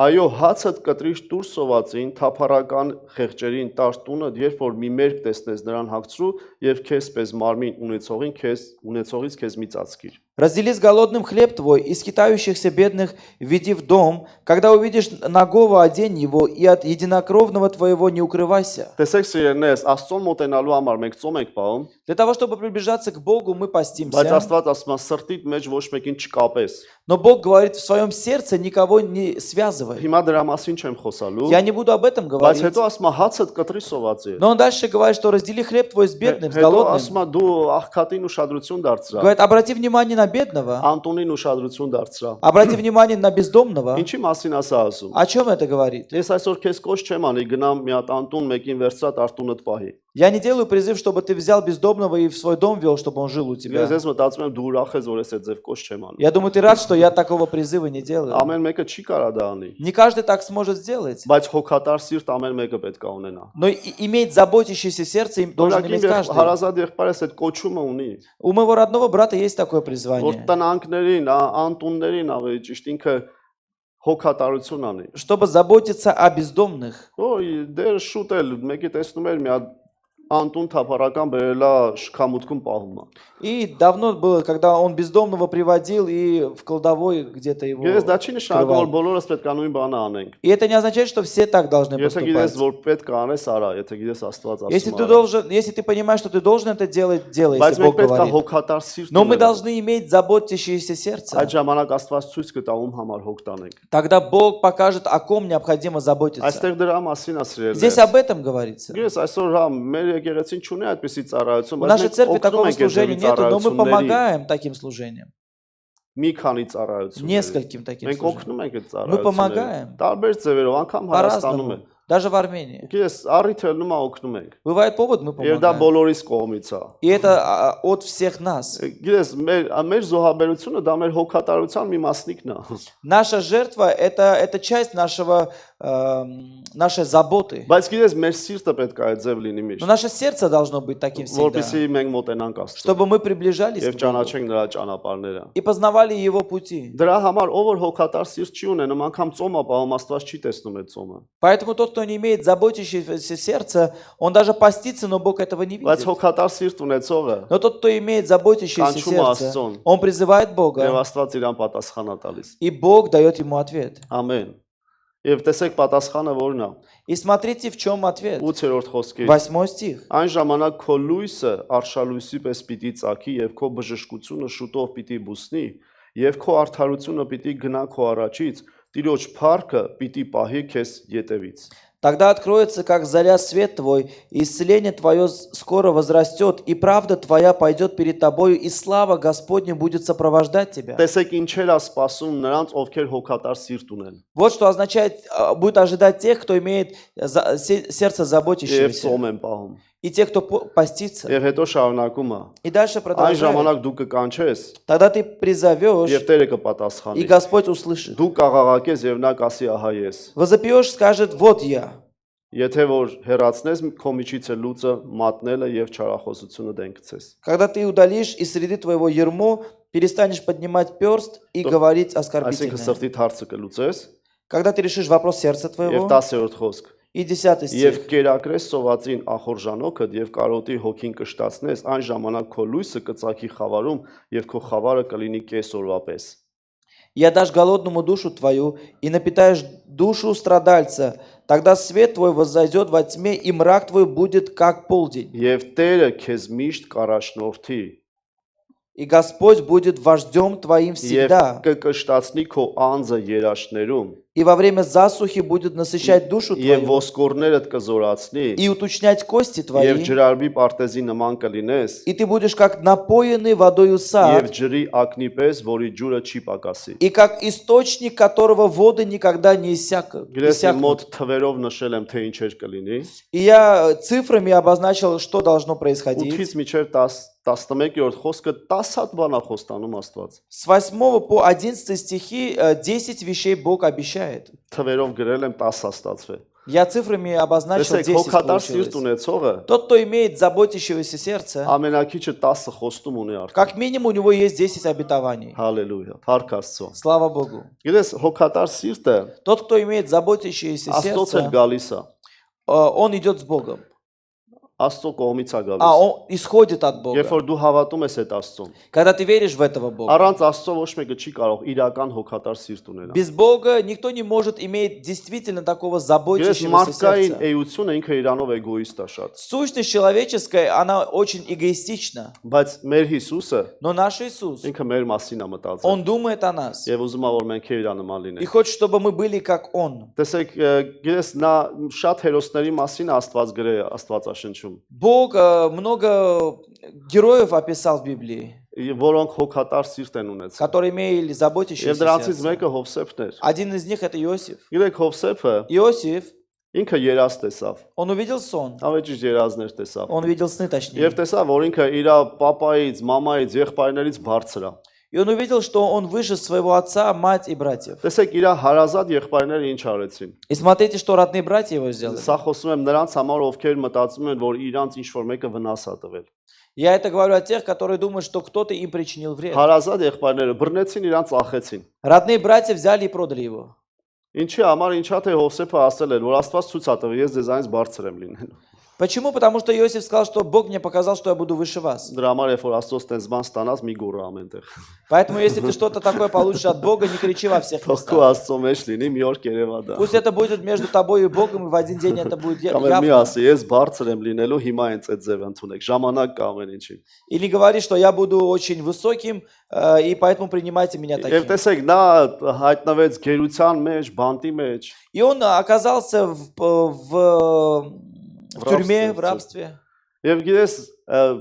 Այո, հացդ կտրիշ դուրս սովածին, թափառական խեղճերին տար տունը, երբ որ մի մերկ տեսնես նրան հագցրու եւ քեզ պես մարմին ունեցողից քեզ մի ծածկիր։
Раздели с голодным хлеб твой, и скитающихся бедных веди в дом. Когда увидишь нагого, одень его, и от единокровного твоего не укрывайся.
Տեսեք սիրելիներս, Աստծուն մոտենալու համար մենք ծոմ ենք պահում,
Для того, чтобы приближаться к Богу, мы
բայց
постимся.
Աստված ասում է սրտիդ մեջ ոչ մեկին չկապես։
Но Бог говорит, в своем сердце никого не связывай.
Հիմա դրա մասին չեմ խոսալու,
Я не буду об этом
բայց
говорить.
հետո ասում է հացդ կտրի սովածի։
Но он дальше говорит, что раздели хлеб твой с бедным, с
Հետո
голодным.
ասում է դու աղքատին ուշադրություն դարձրա,
Говорит, обрати внимание на бедного,
Անտոնին ուշադրություն դարձրա։
обрати внимание на бездомного.
Ինչի մասին ասա ասում։
О чем это говорит?
Ես այսօր քեզ կոչ չեմ անի, գնամ մի հատ անտուն մեկին վերցրա տարտունդ պահի։
Я не делаю призыв, чтобы ты взял бездомного и в свой дом вел, чтобы он жил у
Ես
тебя.
ես մտածում եմ դու ուրախ ես, որ ես այդ ձև կոչ չեմ անում։
Я думаю, ты рад, что я такого призыва не делаю.
Ամեն մեկը չի կարա դա անի,
Не каждый так сможет сделать.
բայց հոգատար սիրտ ամեն мեկը պետք է ունենա։
Но иметь заботящееся сердце должен иметь каждый.
Հարազատ եղբայրս այդ կոչումը ունի,
У моего родного брата есть такое
որ
призвание.
տնանքներին, անտուններին ավելի ճիշտ ինքը հոգատարություն անի։
Чтобы заботиться о бездомных.
Ոյ դեր շուտ էլ մեկի տեսնում էր մի հատ անտուն թափառական բերելա շքամուտքում պահում է։
И давно было, когда он бездомного приводил и в кладовой где-то его
Ես դա չի նշանակում, որ
скрывал.
բոլորս պետք է նույն բանը անենք։
И это не означает, что все так должны
Եթե գիտես,
поступать.
որ պետք է անես, արա, եթե գիտես Աստված
Если
ասում
ты
է։
должен, если ты понимаешь, что ты должен это делать, делай,
Բայց
если
մենք
Бог
պետք է
говорит.
հոգատար սիրտ
Но мы
ունենալ։
должны иметь заботящееся сердце.
Այդ ժամանակ Աստված ցույց կտա ում համար հոգ տանենք։
Тогда Бог покажет, о ком необходимо заботиться.
Այստեղ դրա մասին ասրել
Здесь
է։
об этом говорится.
Ես այսօր հա մեր եկեղեցին չունի այդպեսի ծառայություն,
В
բայց
нашей
մենք
церкви
օգնում
такого
ենք այդ
служения нету, но мы
ծառայությունների,
помогаем таким служениям.
մի քանի ծառայությունների։
Нескольким таким
Մենք
служениям.
օգնում ենք այդ
Мы
ծառայությունների։
помогаем.
Տարբեր ձևերով, անգամ Հայաստանում է։
По-разному. Даже в Армении.
Գիտես, առիթ ելնում է օգնում ենք։
Бывает повод, мы
Եվ դա
помогаем.
բոլորիս կողմից է։
И это от всех нас.
Գիտես, մեր զոհաբերությունը դա մեր հոգատարության մի մասնիկն է։
Наша жертва это часть нашей заботы.
Բայց գիտես, մեր սիրտը պետք է այդ ձև լինի
Но
միշտ,
наше сердце должно быть таким всегда.
որպեսզի մենք մոտենանք Աստծուն
Чтобы мы приближались
եւ
к Богу
ճանաչենք նրա ճանապարհները։
и познавали Его пути.
Դրա համար ով որ հոգատար սիրտ չի ունենում, անգամ ծոմը պահում Աստված չի տեսնում այդ ծոմը։
Поэтому тот, кто не имеет заботящееся сердце, он даже постится, но Бог этого не
Բայց
видит.
հոգատար սիրտ ունեցողը
Но тот, кто имеет заботящееся
Կանչում
сердце,
Աստծուն
он призывает
եւ
Бога,
Աստված իրան պատասխան է տալիս։
и Бог дает ему ответ.
Ամեն։ Եվ տեսեք պատասխանը որն է։
И смотрите, в чем ответ.
8-րդ խոսքից։
8 стих.
Այն ժամանակ քո լույսը արշալույսի պես պիտի ծագի եւ քո բժշկությունը շուտով պիտի բուսնի եւ քո արդարությունը պիտի գնա քո առաջից, Տիրոջ փառքը պիտի պահի քեզ ետևից։
Тогда откроется, как заря, свет твой, и исцеление твое скоро возрастет, и правда твоя пойдет перед тобою, и слава Господня будет сопровождать тебя.
Տեսեք ինչեր է սպասում նրանց, ովքեր հոգատար սիրտ ունեն։
Вот что означает, будет ожидать тех, кто имеет сердце
Եվ
заботящегося,
ծոմ են պահում։
и тех, кто постится.
Եվ հետո շարունակում է։
И дальше
Այն
продолжает.
ժամանակ դու կկանչես
Тогда ты призовешь,
եւ Տերը
и
կպատասխանի։
Господь услышит.
Դու կաղաղակես եւ նա կասի ահա ես։
Возопьешь, скажет, вот я.
Եթե որ հեռացնես քո միջից է լուծը մատնելը եւ չարախոսությունը դենքցես։
Когда ты удалишь из среды твоего ярмо, перестанешь поднимать перст и говорить
Այսինքն
оскорбительное.
սրտի հարցը կլուծես
Когда ты решишь вопрос сердца
եւ
твоего,
10-րդ խոսք։
и 10
Եվ
стих.
կերակրես սովածին ախորժանոքդ եւ կարոտի հոգին կշտացնես, այն ժամանակ քո լույսը կծակի խավարում եւ քո խավարը կլինի կեսօրվա պես։
И отдашь голодному душу твою, и напитаешь душу страдальца. Тогда свет твой воззойдет во тьме, и мрак твой будет как полдень.
Եվ Տերը քեզ միշտ կառաջնորդի
И Господь будет вождем твоим
եւ
всегда.
կկշտացնի քո անձը երաշներում
И во время засухи будет насыщать душу
եւ
твою,
ոսկորներդ կզորացնի
и уточнять кости
եւ
твои.
ջրարբի պարտեզի նման կլինես
И ты будешь как напоенный водою
եւ
сад,
ջրի ակնի պես, որի ջուրը չի պակասի։
и как источник, которого воды никогда не
Գրես իմ մոտ
иссякнут.
թվերով нշել եմ թե ինչեր կլինի։
И я цифрами обозначил, что должно происходить.
8-ից մինչև 11-րդ խոսքը 10 հատ բան է խոստանում Աստված։
С 8 по 11 стихи 10 вещей Бог обещает.
Թվերով գրել եմ 10 ստացվել։
Я цифрами обозначил
Տեսեք,
10
հոգատար սիրտ
получилось.
ունեցողը
Тот, кто имеет заботящегося сердца,
ամենակիչը 10 խոստում ունի արդեն։
как минимум у него есть 10 обетований.
Հալելույա։ Փառք Աստծո։
Слава Богу.
Գիտես, հոգատար սիրտը
Тот, кто имеет заботящееся
Աստծոց էլ
сердце,
գալիս է։
он идет с Богом.
Աստծո կողմից է
А
գալիս։
он исходит от
Երբ
Бога.
որ դու հավատում ես այդ Աստծուն,
Когда ты веришь в этого Бога.
առանց Աստծո ոչ մեկը չի կարող իրական հոգատար սիրտ ունենալ։
Без Бога никто не может иметь действительно такого
Գիտես,
заботящегося
մարդկային
сердца.
էությունը инքը իրանով էգոիստ է շատ։
Сущность человеческая, она очень эгоистична.
Բայց մեր Հիսուսը
Но наш Иисус,
ինքը մեր մասին է մտածել։
Он думает о нас.
Եվ ուզում է որ մենք իր նման
И
լինենք։
хочет, чтобы мы были как Он.
Տեսեք, գիտես, նա շատ հերոսների մասին է Աստված գրել է Աստվածաշնչում,
Бог много героев описал в Библии,
որոնք հոգատար սիրտ են ունեցել։
которые имели
Եվ
заботящееся
դրանցից
сердце.
մեկը Հովսեփն էր։
Один из них это Иосиф.
Գիտեք, Հովսեփը
Иосиф,
ինքը երազ տեսավ,
он увидел сон.
ավելի ճիշտ երազներ տեսավ։
Он видел сны, точнее.
Եվ տեսավ, որ ինքը իր պապայից, մամայից, եղբայրներից բարձր է։
И он увидел, что он выше своего отца, мать и братьев.
Տեսեք, իր հարազատ եղբայրները ինչ արեցին։
И смотрите, что родные братья его сделали.
Սա խոսում եմ նրանց համար, ովքեր մտածում են, որ իրանց ինչ որ մեկը վնաս է տվել։
Я это говорю о тех, которые думают, что кто-то им причинил вред.
Հարազատ եղբայրները բռնեցին իրանց ախեցին։
Родные братья взяли и продали его.
Ինչի համար ինչա թե Հովսեփը ասել էր, որ Աստված ցույց է տվել, ես ձեզանից բարձր եմ լինելու։
Почему? Потому что Иосиф сказал, что Бог мне показал, что я буду выше вас.
Դրա համար երբ որ Աստծոս տես բան ստանաս, մի գոռա ամենտեղ։
Поэтому, если ты что-то такое получишь от Бога, не кричи во всех
Թող քո
местах.
Աստծո մեջ լինի, մի օր կերևա դա։
Пусть это будет между тобой и Богом, и в один день это будет
Կամ էլ մի
явно.
ասի, ես բարձր եմ լինելու, հիմա հենց այդ ձև ընդունեք, ժամանակ կա ամեն ինչի։
Или говори, что я буду очень высоким, и поэтому принимайте меня
Եվ
таким.
տեսեք, նա հայտնվեց գերության մեջ, բանտի մեջ,
И он оказался в тюрьме, в
рабстве.
рабстве.
եւ գիտես,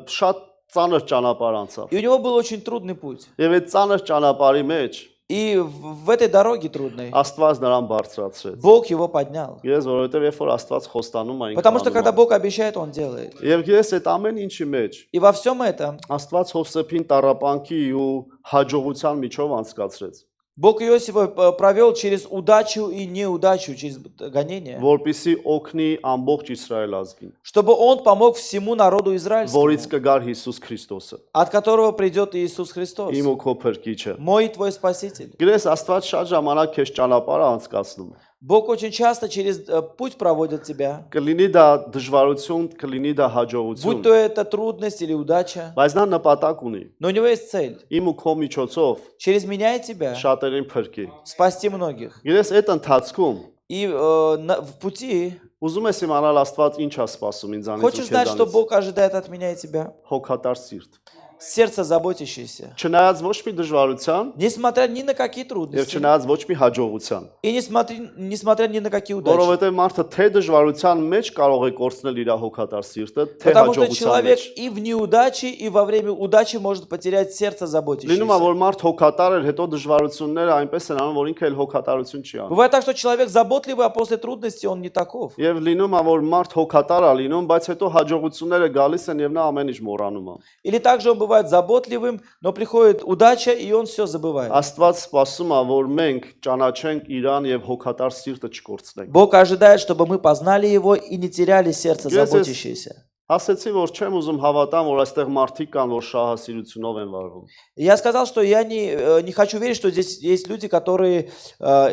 շատ ծանր ճանապարհ անցավ։
И у него был очень трудный путь.
Եվ այդ ծանր ճանապարհի մեջ
И в этой дороге трудной
Աստված նրան բարձրացրեց։
Бог его поднял.
Գիտես, որովհետեւ երբ որ Աստված խոստանում է,
Потому что когда
ինքը
Бог обещает, Он делает.
Եվ գիտես, այդ ամեն ինչի մեջ
И во всем этом
Աստված Հովսեփին տառապանքի ու հաջողության միջով անցկացրեց,
Бог Иосифа провел через удачу и неудачу, через гонение,
որպիսի օգնի ամբողջ Իսրայել ազգին,
чтобы Он помог всему народу израильскому,
որից կգար Հիսուս Քրիստոսը,
от которого придет Иисус Христос,
իմ ու քո փրկիչը։
мой и твой Спаситель.
Գիտես, Աստված շատ ժամանակ քեզ ճանապարհը անցկացնում է։
Бог очень часто через путь проводит тебя,
Կլինի դա դժվարություն, կլինի դա
будь
հաջողություն,
то это трудность или удача,
բայց նա նպատակ ունի։
но у него есть цель.
Իմ ու քո միջոցով
Через меня и тебя
շատերին փրկի։
спасти многих.
Գիտես, այդ ընթացքում
И в пути
Ուզում ես իմանալ Աստված ինչ է սպասում ինձանից ու
хочешь знать, что
քեզանից։
Бог ожидает от меня и тебя?
Հոգատար սիրտ։
Сердце заботящееся.
Չնայած ոչ մի դժվարության
Несмотря ни на какие
եւ
трудности.
չնայած ոչ մի հաջողության,
И несмотря ни на какие удачи.
որովհետեւ մարդը թե դժվարության մեջ կարող է կորցնել իր հոգատար սիրտը, թե
Потому что
հաջողության
человек
մեջ։
и в неудаче, и во время удачи может потерять сердце
Լինում է,
заботящееся.
որ մարդ հոգատար էր, հետո դժվարությունները այնպես են անում, որ ինքը էլ հոգատարություն չի անում։
Бывает так, что человек заботливый, а после трудностей он не таков.
Եվ լինում է, որ մարդ հոգատար է լինում, բայց հետո հաջողությունները գալիս են եւ նա ամեն ինչ մոռանում է։
Или также он бывает заботливым, но приходит удача, и он все забывает.
Աստված սպասում է, որ մենք ճանաչենք Իրան եւ հոգատար սիրտը չկորցնենք։
Бог ожидает, чтобы мы познали Его и не теряли сердце заботящееся.
Ասեցի, որ չեմ ուզում հավատամ, որ այստեղ մարդիկ կան, որ շահասիրությունով են վարվում։
Я сказал, что я не хочу верить, что здесь есть люди, которые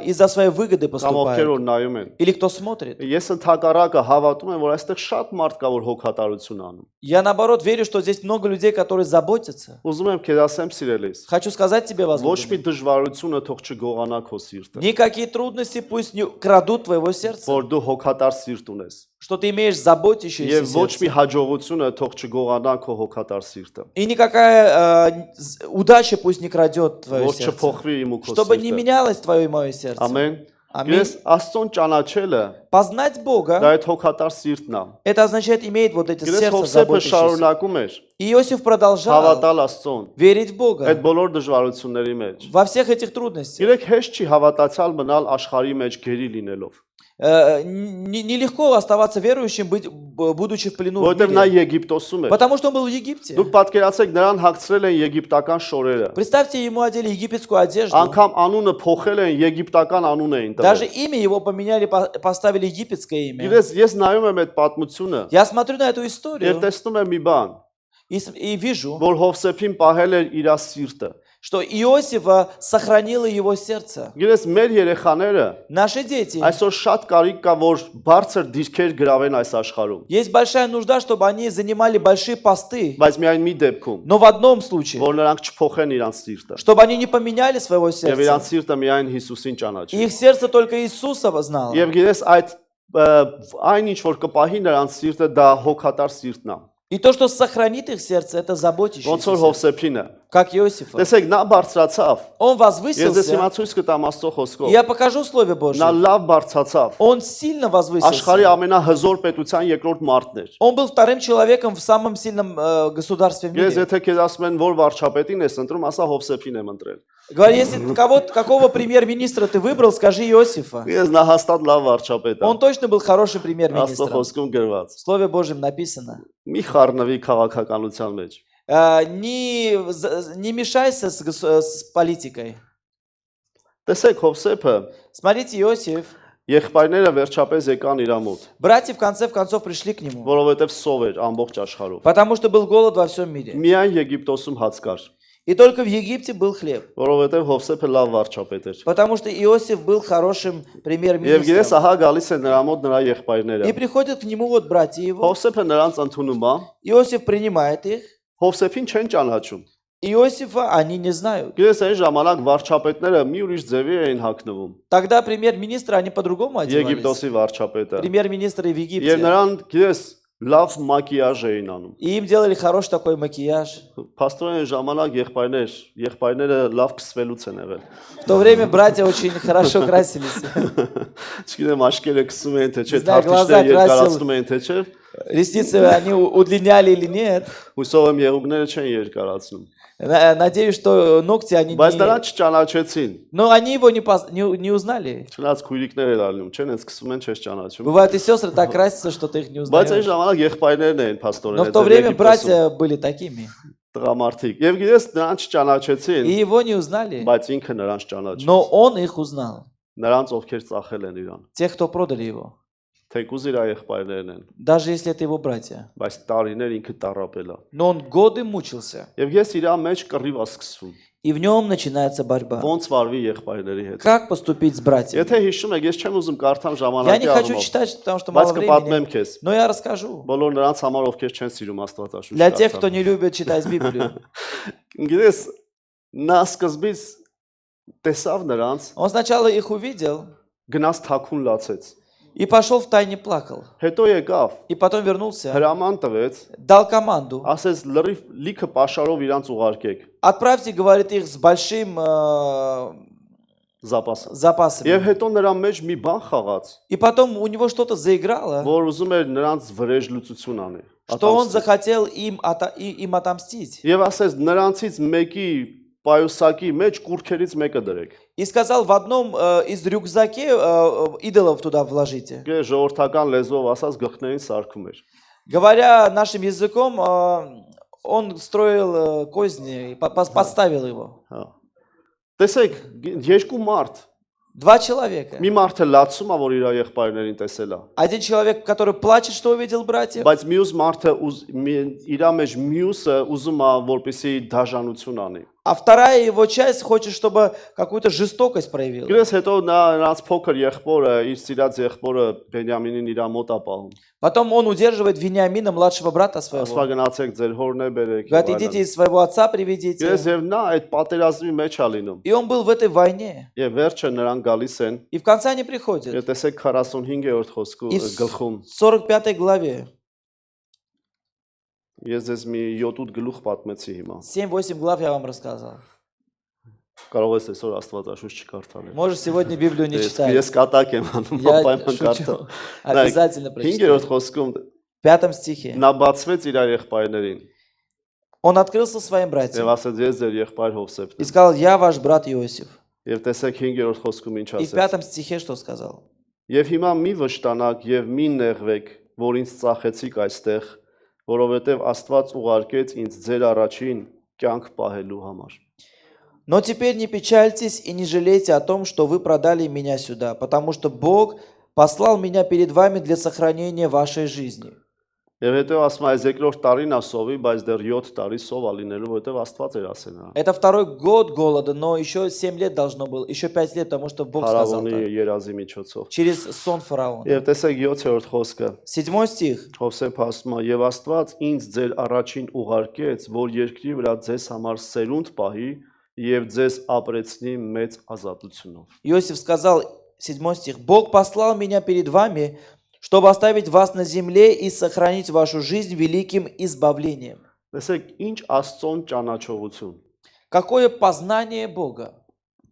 из-за своей выгоды
Կամ ովքեր
поступают.
որ նայում են։
Или кто смотрит.
Ես ընդհակառակը հավատում եմ, որ այստեղ շատ մարդ կա, որ հոգատարություն անում։
Я наоборот верю, что здесь много людей, которые заботятся.
Ուզում եմ քեզ ասեմ, սիրելիս,
Хочу сказать тебе,
ոչ մի
возможно,
դժվարությունը թող չգողանա քո սիրտը,
никакие трудности пусть не крадут твоего сердца,
որ дու հոգատար սիրտ ունես։
что ты имеешь заботящееся
Եվ ոչ մի
сердце.
հաջողությունը թող չգողանա քո հոգատար սիրտը,
И никакая удача пусть не крадет твое
որ
сердце.
չփոխվի իմ ու քո
Чтобы не
սիրտը։
менялось твое и мое сердце.
Ամեն։
Ամեն։
Ես Աստծուն ճանաչելը
Познать
դա
Бога,
այդ հոգատար սիրտն է։
это означает иметь вот эти
Գիտես
сердца
Հովսեփը
заботящиеся.
շարունակում էր
И Иосиф продолжал
հավատալ Աստծուն
верить в
այդ
Бога
բոլոր дժվարությունների մեջ։
во всех этих трудностях.
Գիտեք հեշտ չի հավատացյալ մնալ աշխարհի մեջ գերի լինելով,
Нелегко оставаться верующим, будучи в плену в
որովհետև նա
мире.
Եգիպտոսում էր։
Потому что он был в Египте.
Դուք պատկերացեք նրան հագցրել են եգիպտական շորերը։
Представьте, ему одели египетскую одежду.
Անգամ անունը փոխել են, եգիպտական անուն էին
Даже
տվել։
имя его поменяли, поставили египетское имя.
Գիտես, ես նայում եմ այդ պատմությունը
Я смотрю на эту
եւ
историю
տեսնում եմ մի բան,
и вижу,
որ Հովսեփին պահել էր իր սիրտը։
что Иосифа сохранило его сердце.
Գիտես, մեր երեխաները
Наши дети,
այսօր շատ կարիք կա, որ բարձր դիրքեր գրավեն այս աշխարհում,
есть большая нужда, чтобы они занимали большие посты.
բայց միայն մի դեպքում,
Но в одном случае,
որ նրանք չփոխեն իրանց սիրտը։
чтобы они не поменяли своего
Եվ иրանց
сердца.
սիրտը միայն Հիսուսին
И
ճանաչի։
их сердце только Иисуса знало.
Եվ գիտես, այդ այն ինչ որ կպահի նրանց սիրտը, դա հոգատար սիրտն է։
И то, что сохранит их сердце, это
Ոնց
заботящееся
որ
сердце.
Հովսեփին է։
Как Иосифа.
Տեսեք, նա բարձրացավ։
Он
Ես դες
возвысился.
հիմա ցույց կտամ Աստծո
И
խոսքով։
я покажу Слове
Նա
Божьем.
լավ բարձրացավ։
Он сильно возвысился.
Աշխարհի ամենահզոր պետության երկրորդ մարդն էր։
Он был вторым человеком в самом сильном государстве в
Ես
мире.
եթե քեզ ասում են, որ վարչապետին ես ընտրում, ասա Հովսեփին եմ ընտրել։
Говори, если какого премьер-министра ты выбрал, скажи Иосифа.
Ես նա հաստատ лав վարչապետ է։
Он точно был хорошим
Աստծո
премьер-министром.
խոսքում գրված։
В Слове Божьем написано.
Մի խառնվի քաղաքականության մեջ։
Не мешайся с политикой.
Տեսեք Հովսեփը
Смотрите, Иосиф,
եղբայրները վերջապես եկան իր մոտ,
братья в конце концов пришли к нему,
որովհետև սով էր ամբողջ աշխարհով։
потому что был голод во всем мире.
Միայն Եգիպտոսում հաց կար,
И только в Египте был хлеб,
որովհետև Հովսեփը լավ վարչապետ էր։
потому что Иосиф был хорошим
Եվ գիտես,
премьер-министром.
ահա գալիս են նրա мոտ նրա եղբայրները։
И приходят к нему вот братья его.
Հովսեփը նրանց ընդունում է,
Иосиф принимает их.
Հովսեփին չեն ճանաչում։
Иосифа они не знают.
Գիտես, այն ժամանակ վարչապետները մի ուրիշ ձևի էին հագնվում։
Тогда премьер-министры, они по-другому одевались.
Եգիպտոսի վարչապետը։
Премьер-министры в
Եվ
Египте.
նրան, գիտես, լավ մակիաժ էին անում։
И им делали хороший такой макияж.
Փաստորեն ժամանակ եղբայրները լավ քսվելուց են եղել։
В то время братья очень хорошо красились.
Չգիտեմ, աշկերը քսում են թե չէ,
Знаю, глаза
թարթիչները
красил.
երկարացնում են թե չէ։
Ресницы они удлиняли или нет.
Հուսով եմ եղուկները չեն երկարացնում։
Надеюсь, что ногти они
Բայց նրան
не...
չճանաչեցին։
Но они его не узнали.
Չնայած քույրիկներ էր ալնում, չեն ես քսում են, չես ճանաչում։
Бывает, и сестры так красятся, что ты их не
Բայց այն
узнаешь.
ժամանակ եղբայրներն էին փաստորեն։
Но в то время братья были такими.
Տղամարդիկ։ Եվ գիտես, նրան
И
չճանաչեցին,
его не узнали.
բայց ինքը նրանց ճանաչեց։
Но он их узнал.
Նրանց ովքեր ծախել են իրան։
Тех, кто продали его.
Թեկուզ իր եղբայրներն են,
Даже если это его братья.
բայց տարիներ ինքը տարապել է։
Но он годы мучился.
Եվ ես իր մեջ կռիվ ասկսվում։
И в нем начинается борьба.
Ոնց վարվի եղբայրների հետ։
Как поступить с братьями?
Եթե հիշում եք, ես չեմ ուզում կարդամ
Я не
ժամանակի
хочу
առումով,
читать, потому что
բայց
мало
կպատմեմ
времени.
քեզ։
Но я расскажу.
Բոլոր նրանց համար, ովքեր չեն սիրում Աստվածաշունչը։
Для тех, кто не любит читать Библию.
Գիտես, նա սկզբից տեսավ նրանց,
Он сначала их увидел,
գնաց թաքուն լացեց։
и пошел в тайне плакал.
Հետո եկավ,
И потом вернулся,
հրաման տվեց,
дал команду.
ասեց լրիվ լիքը պաշարով իրանց уղարկեք
Отправьте, говорит, их с большим
զապասը։
запасами.
Եվ հետո նրա մեջ մի բան խաղաց,
И потом у него что-то заиграло,
որ ուզում էր նրանց վրեժ լուծություն անի։
что он
Ատամսի։
захотел им отомстить.
Եվ ասեց նրանցից մեկի պայուսակի մեջ կուրքերից մեկը դրեք։
И сказал, в одном из рюкзаке идолов туда вложите.
Գե ժողովրդական լեզվով ասած գլխներին սարքում էր։
Говоря нашим языком, он строил козни, подставил его.
Հա։ Տեսեք, երկու մարդ,
Два человека.
մի մարդը լացում է, որ իր եղբայրներին տեսել է,
Один человек, который плачет, что увидел братьев,
բայց մյուս մարդը իր մեջ մյուսը ուզում է, որպեսզի դաժանություն անի։
а вторая его часть хочет, чтобы какую-то жестокость проявила.
Գրես հետո նրանց փոքր եղբորը, իր սիրած եղբորը Բենյամինին իր մոտ է պահում։
Потом он удерживает Вениамина, младшего брата
Ասવા
своего.
գնացեք ձեր հորն է բերեք։
Говорит, идите из своего отца приведите.
Գրես եւ նա այդ պատերազմի մեջ է լինում։
И он был в этой войне.
Եվ վերջը նրան գալիս են։
И в конце они приходят.
Եվ տեսեք 45-րդ խոսքում
И в
գլխում
45 главе,
ես ես մի 7-8 գլուխ պատմեցի հիմա։
7-8 глав я вам рассказал.
Կարող ես այսօր Աստվածաշունչ չկարդալ։
Можешь сегодня Библию не читать.
Ես կատակ եմ անում,
Я
պայման կարդալ։
шучу. Обязательно прочитай.
5-րդ խոսքում
В 5 стихе.
նա բացվեց իր եղբայրներին
Он открылся своим
եւ
братьям
ասաց ես ձեր եղբայր Հովսեփն
и
եմ։
сказал, я ваш брат Иосиф.
Եվ տեսեք 5-րդ խոսքում ինչ
И в
ասեց։
5 стихе что сказал?
Եվ հիմա մի վշտանաք եւ մի նեղվեք, որ ինձ ծախեցիք այստեղ, որովհետեւ Աստված ուղարկեց ինձ ձեր առաջին կյանք պահելու համար։
Но теперь не печальтесь и не жалейте о том, что вы продали меня сюда, потому что Бог послал меня перед вами для сохранения вашей жизни.
Եվ հետո ասում է այս երկրորդ տարին է սովի, բայց դեռ 7 տարի սով է լինելու, որովհետեւ Աստված էր ասել նրան։
Это второй год голода, но еще 7 лет должно было, еще 5 лет, потому что Бог сказал
Փարավոնի
так.
երազի միջոցով։
Через сон фараона.
Եվ տեսեք 7-րդ խոսքը։
7 стих.
Հովսեփ ասում է. «Եվ Աստված ինձ ձեր առաջին ուղարկեց, որ երկրի վրա ձեզ համար սերունդ պահի եւ ձեզ ապրեցնի մեծ ազատությունով»։
Иосиф сказал, 7 стих, «Бог послал меня перед вами, чтобы оставить вас на земле и сохранить вашу жизнь великим избавлением».
Տեսեք ինչ Աստծոն ճանաչողություն։
Какое познание Бога,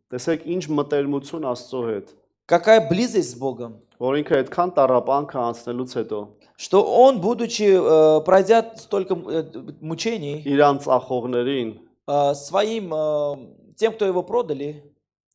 Տեսեք ինչ մտերմություն Աստծո հետ,
какая близость с Богом,
որ ինքը այդքան տառապանքը անցնելուց հետո
что он, будучи, пройдя столько мучений,
իրան ծախողներին
своим, тем, кто его продали,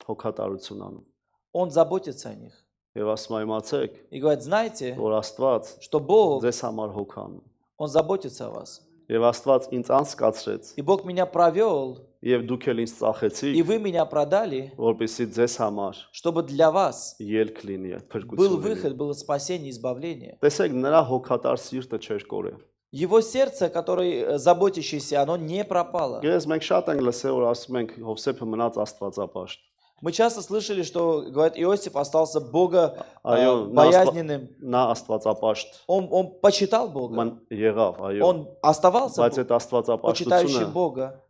հոգատարություն անում։
он заботится о них.
Եվ ասում է իմացեք,
И говорит, знаете,
որ Աստված
что Бог,
ձեզ համար հոգանում։
он заботится о вас.
Եվ Աստված ինձ անցկացրեց,
И Бог меня провел,
եւ դուք էլ ինձ
и
ծախեցիք,
вы меня продали,
որպեսզի ձեզ համար
чтобы для вас
ելք լինի այդ
был
փրկությունը։
выход, было спасение, избавление.
Տեսեք նրա հոգատար սիրտը չէր կորել։
Его сердце, который заботящийся, оно не пропало.
Ես մենք շատ ենք լսել, որ ասում ենք Հովսեփը մնաց Աստվածապաշտ։
Мы часто слышали, что, говорят, Иосиф остался Бога
Այո,
боязненным.
նա Աստվածապաշտ
Он почитал Бога.
եղավ, այո։
Он оставался
Բայց այդ
почитающим
Աստվածապաշտությունը
Бога.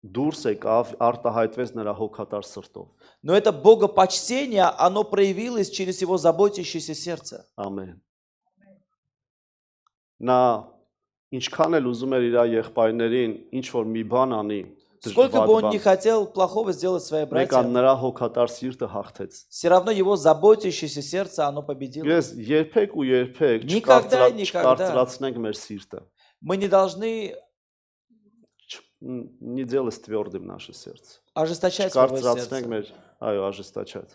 դուրս եկավ, արտահայտվեց նրա հոգատար սրտով։
Но это богопочтение, оно проявилось через его заботящееся сердце.
Ամեն։ Նա ինչքան էլ ուզում էր իր եղբայրներին ինչ որ մի բան անի,
Сколько бы он ни хотел плохого сделать своим
մեկան
братьям,
նրա հոգատար սիրտը հաղթեց։
все равно его заботящееся сердце, оно победило.
Ես երբեք ու երբեք
Никогда и никогда.
չկարծրացնենք մեր սիրտը։
Мы не должны
Не делать твердым наше сердце։
ожесточать свое
Չկարծրացնենք
сердце.
մեր, այո, ожесточать։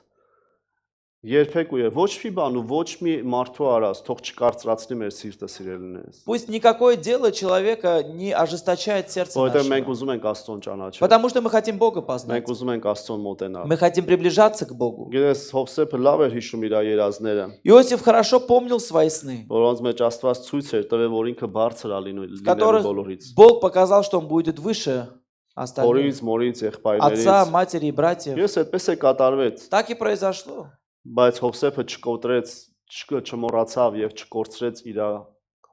Երբեք ու ոչ մի բան ու ոչ մի մարդու արած թող չկարծրացնի մեր սիրտը սիրելիներս։
Пусть никакое дело человека не ожесточает сердце
Որովհետև մենք
нашего.
ուզում ենք Աստծուն ճանաչել։
Потому что мы хотим Бога познать.
Մենք ուզում ենք Աստծուն մոտենալ։
Мы хотим приближаться к Богу.
Գիտես, Հովսեփը լավ էր հիշում իր երազները,
Иосиф хорошо помнил свои сны,
որոնց մեջ Աստված ցույց էր տվել, որ ինքը բարձր է լինելու
в которых
բոլորից։
Бог показал, что он будет выше остальных.
Հորից, մորից,
Отца,
եղբայրներից։
матери и братьев.
Ես այդպես է կատարվեց,
Так и произошло.
բայց Հովսեփը չկոտրեց, չմոռացավ եւ չկորցրեց իր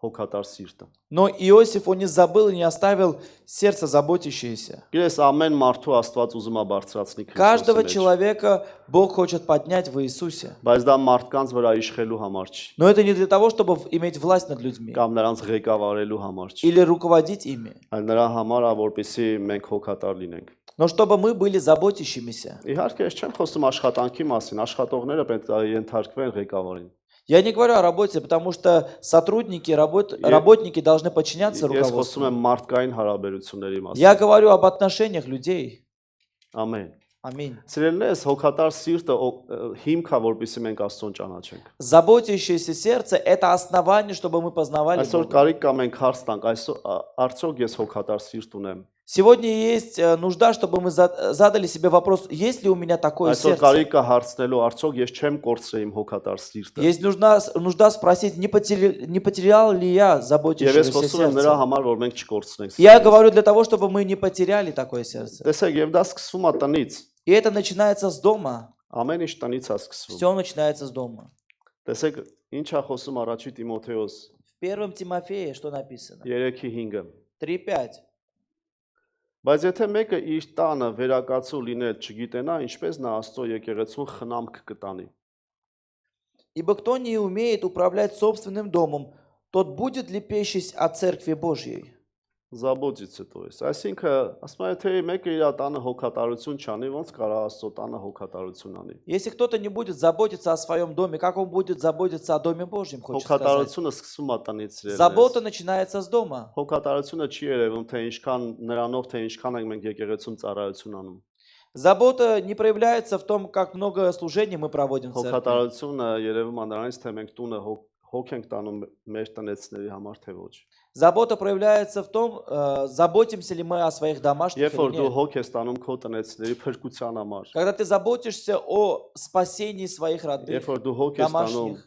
հոգատար սիրտը։
Но Иосиф, он не забыл и не оставил сердце заботящееся.
Գիտես, ամեն մարդու Աստված ուզում է բարձրացնի
Каждого
Քրիստոսի մեջ,
человека Бог хочет поднять в Иисусе.
բայց դա մարդկանց վրա իշխելու համար չի,
Но это не для того, чтобы иметь власть над людьми
կամ նրանց ղեկավարելու համար չի,
или руководить ими,
այլ նրա համար է, որպեսզի մենք հոգատար լինենք։
но чтобы мы были заботящимися.
Իհարկե, ես չեմ խոսում աշխատանքի մասին, աշխատողները պետք է ենթարկվեն ղեկավարին։
Я не говорю о работе, потому что сотрудники, работники должны подчиняться
Ես խոսում
руководству.
եմ մարդկային հարաբերությունների
Я
մասին։
говорю об отношениях людей.
Ամեն։
Аминь.
Սիրելիներս, հոգատար սիրտը հիմք է, որպեսզի մենք Աստծուն ճանաչենք։
Заботящееся сердце – это основание, чтобы мы познавали
Այսօր
Бога.
կարիք կա մենք հարց տանք, այսօր արդյոք ես հոգատար սիրտ ունեմ։
Сегодня есть нужда, чтобы мы задали себе вопрос, есть ли у меня такое
Այսօր
сердце?
կարիք կա հարցնելու, արդյոք ես չեմ կորցրել իմ հոգատար սիրտը։
Есть нужда спросить, не потерял ли я
Եվ ես
заботящегося
խոսում եմ նրա
сердца?
համար, որ մենք չկորցնենք։
Я говорю для того, чтобы мы не потеряли такое сердце.
Տեսեք, եւ դա սկսվում է տնից։
И это начинается с дома.
Ամեն ինչ տնից է սկսվում։
Все начинается с дома.
Տեսեք, ինչ է խոսում առաջի Տիմոթեոս
В 1 Тимофея что написано?
3:5-ը։
3:5.
Բայց եթե մեկը իր տանը վերակացու լինել չգիտենա, ինչպես նա Աստծո եկեղեցուն խնամք կտանի։
Ибо кто не умеет управлять собственным домом, тот будет ли пещись о церкви Божьей?
Զաբոջից է տոյս։ Այսինքն, ասում եմ, եթե մեկը իր տանը հոգատարություն չանի, ոնց կարա Աստծո տանը հոգատարություն անի։
Если кто-то не будет заботиться о своем доме, как он будет заботиться о доме Божьем, хочет сказать?
Հոգատարությունը սկսվում է տնից։
Забота начинается с дома.
Հոգատարությունը չի երևում, թե ինչքան նրանով, թե ինչքան ենք մենք եկեղեցում ծառայություն անում։
Забота не проявляется в том, как много служений мы проводим в церкви.
Հոգատարությունը երևում է նրանից, թե մենք տունը հոգ ենք տանում մեր տնեցների համար, թե ոչ։
Забота проявляется в том, заботимся ли мы о своих домашних
Երբ որ
или
դու
нет.
հոգ ես տանում քո տնեցների փրկության համար,
Когда ты заботишься о спасении своих родных,
երբ որ դու հոգ ես տանում,
домашних,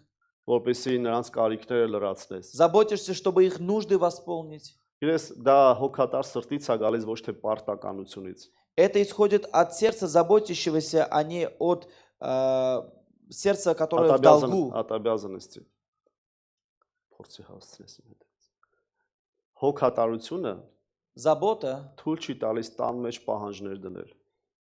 որպեսզի նրանց կարիքները լրացնես։
заботишься, чтобы их нужды восполнить.
Գիտես, դա հոգատար սրտից է գալիս, ոչ թե պարտականությունից։
Это исходит от сердца заботящегося, а не от сердца, которое в долгу.
Ատաբյազանստի։ Փորձի հասցնես իմ հետ։ Հոգատարությունը
Забота
թույլ չի տալիս տան մեջ պահանջներ դնել։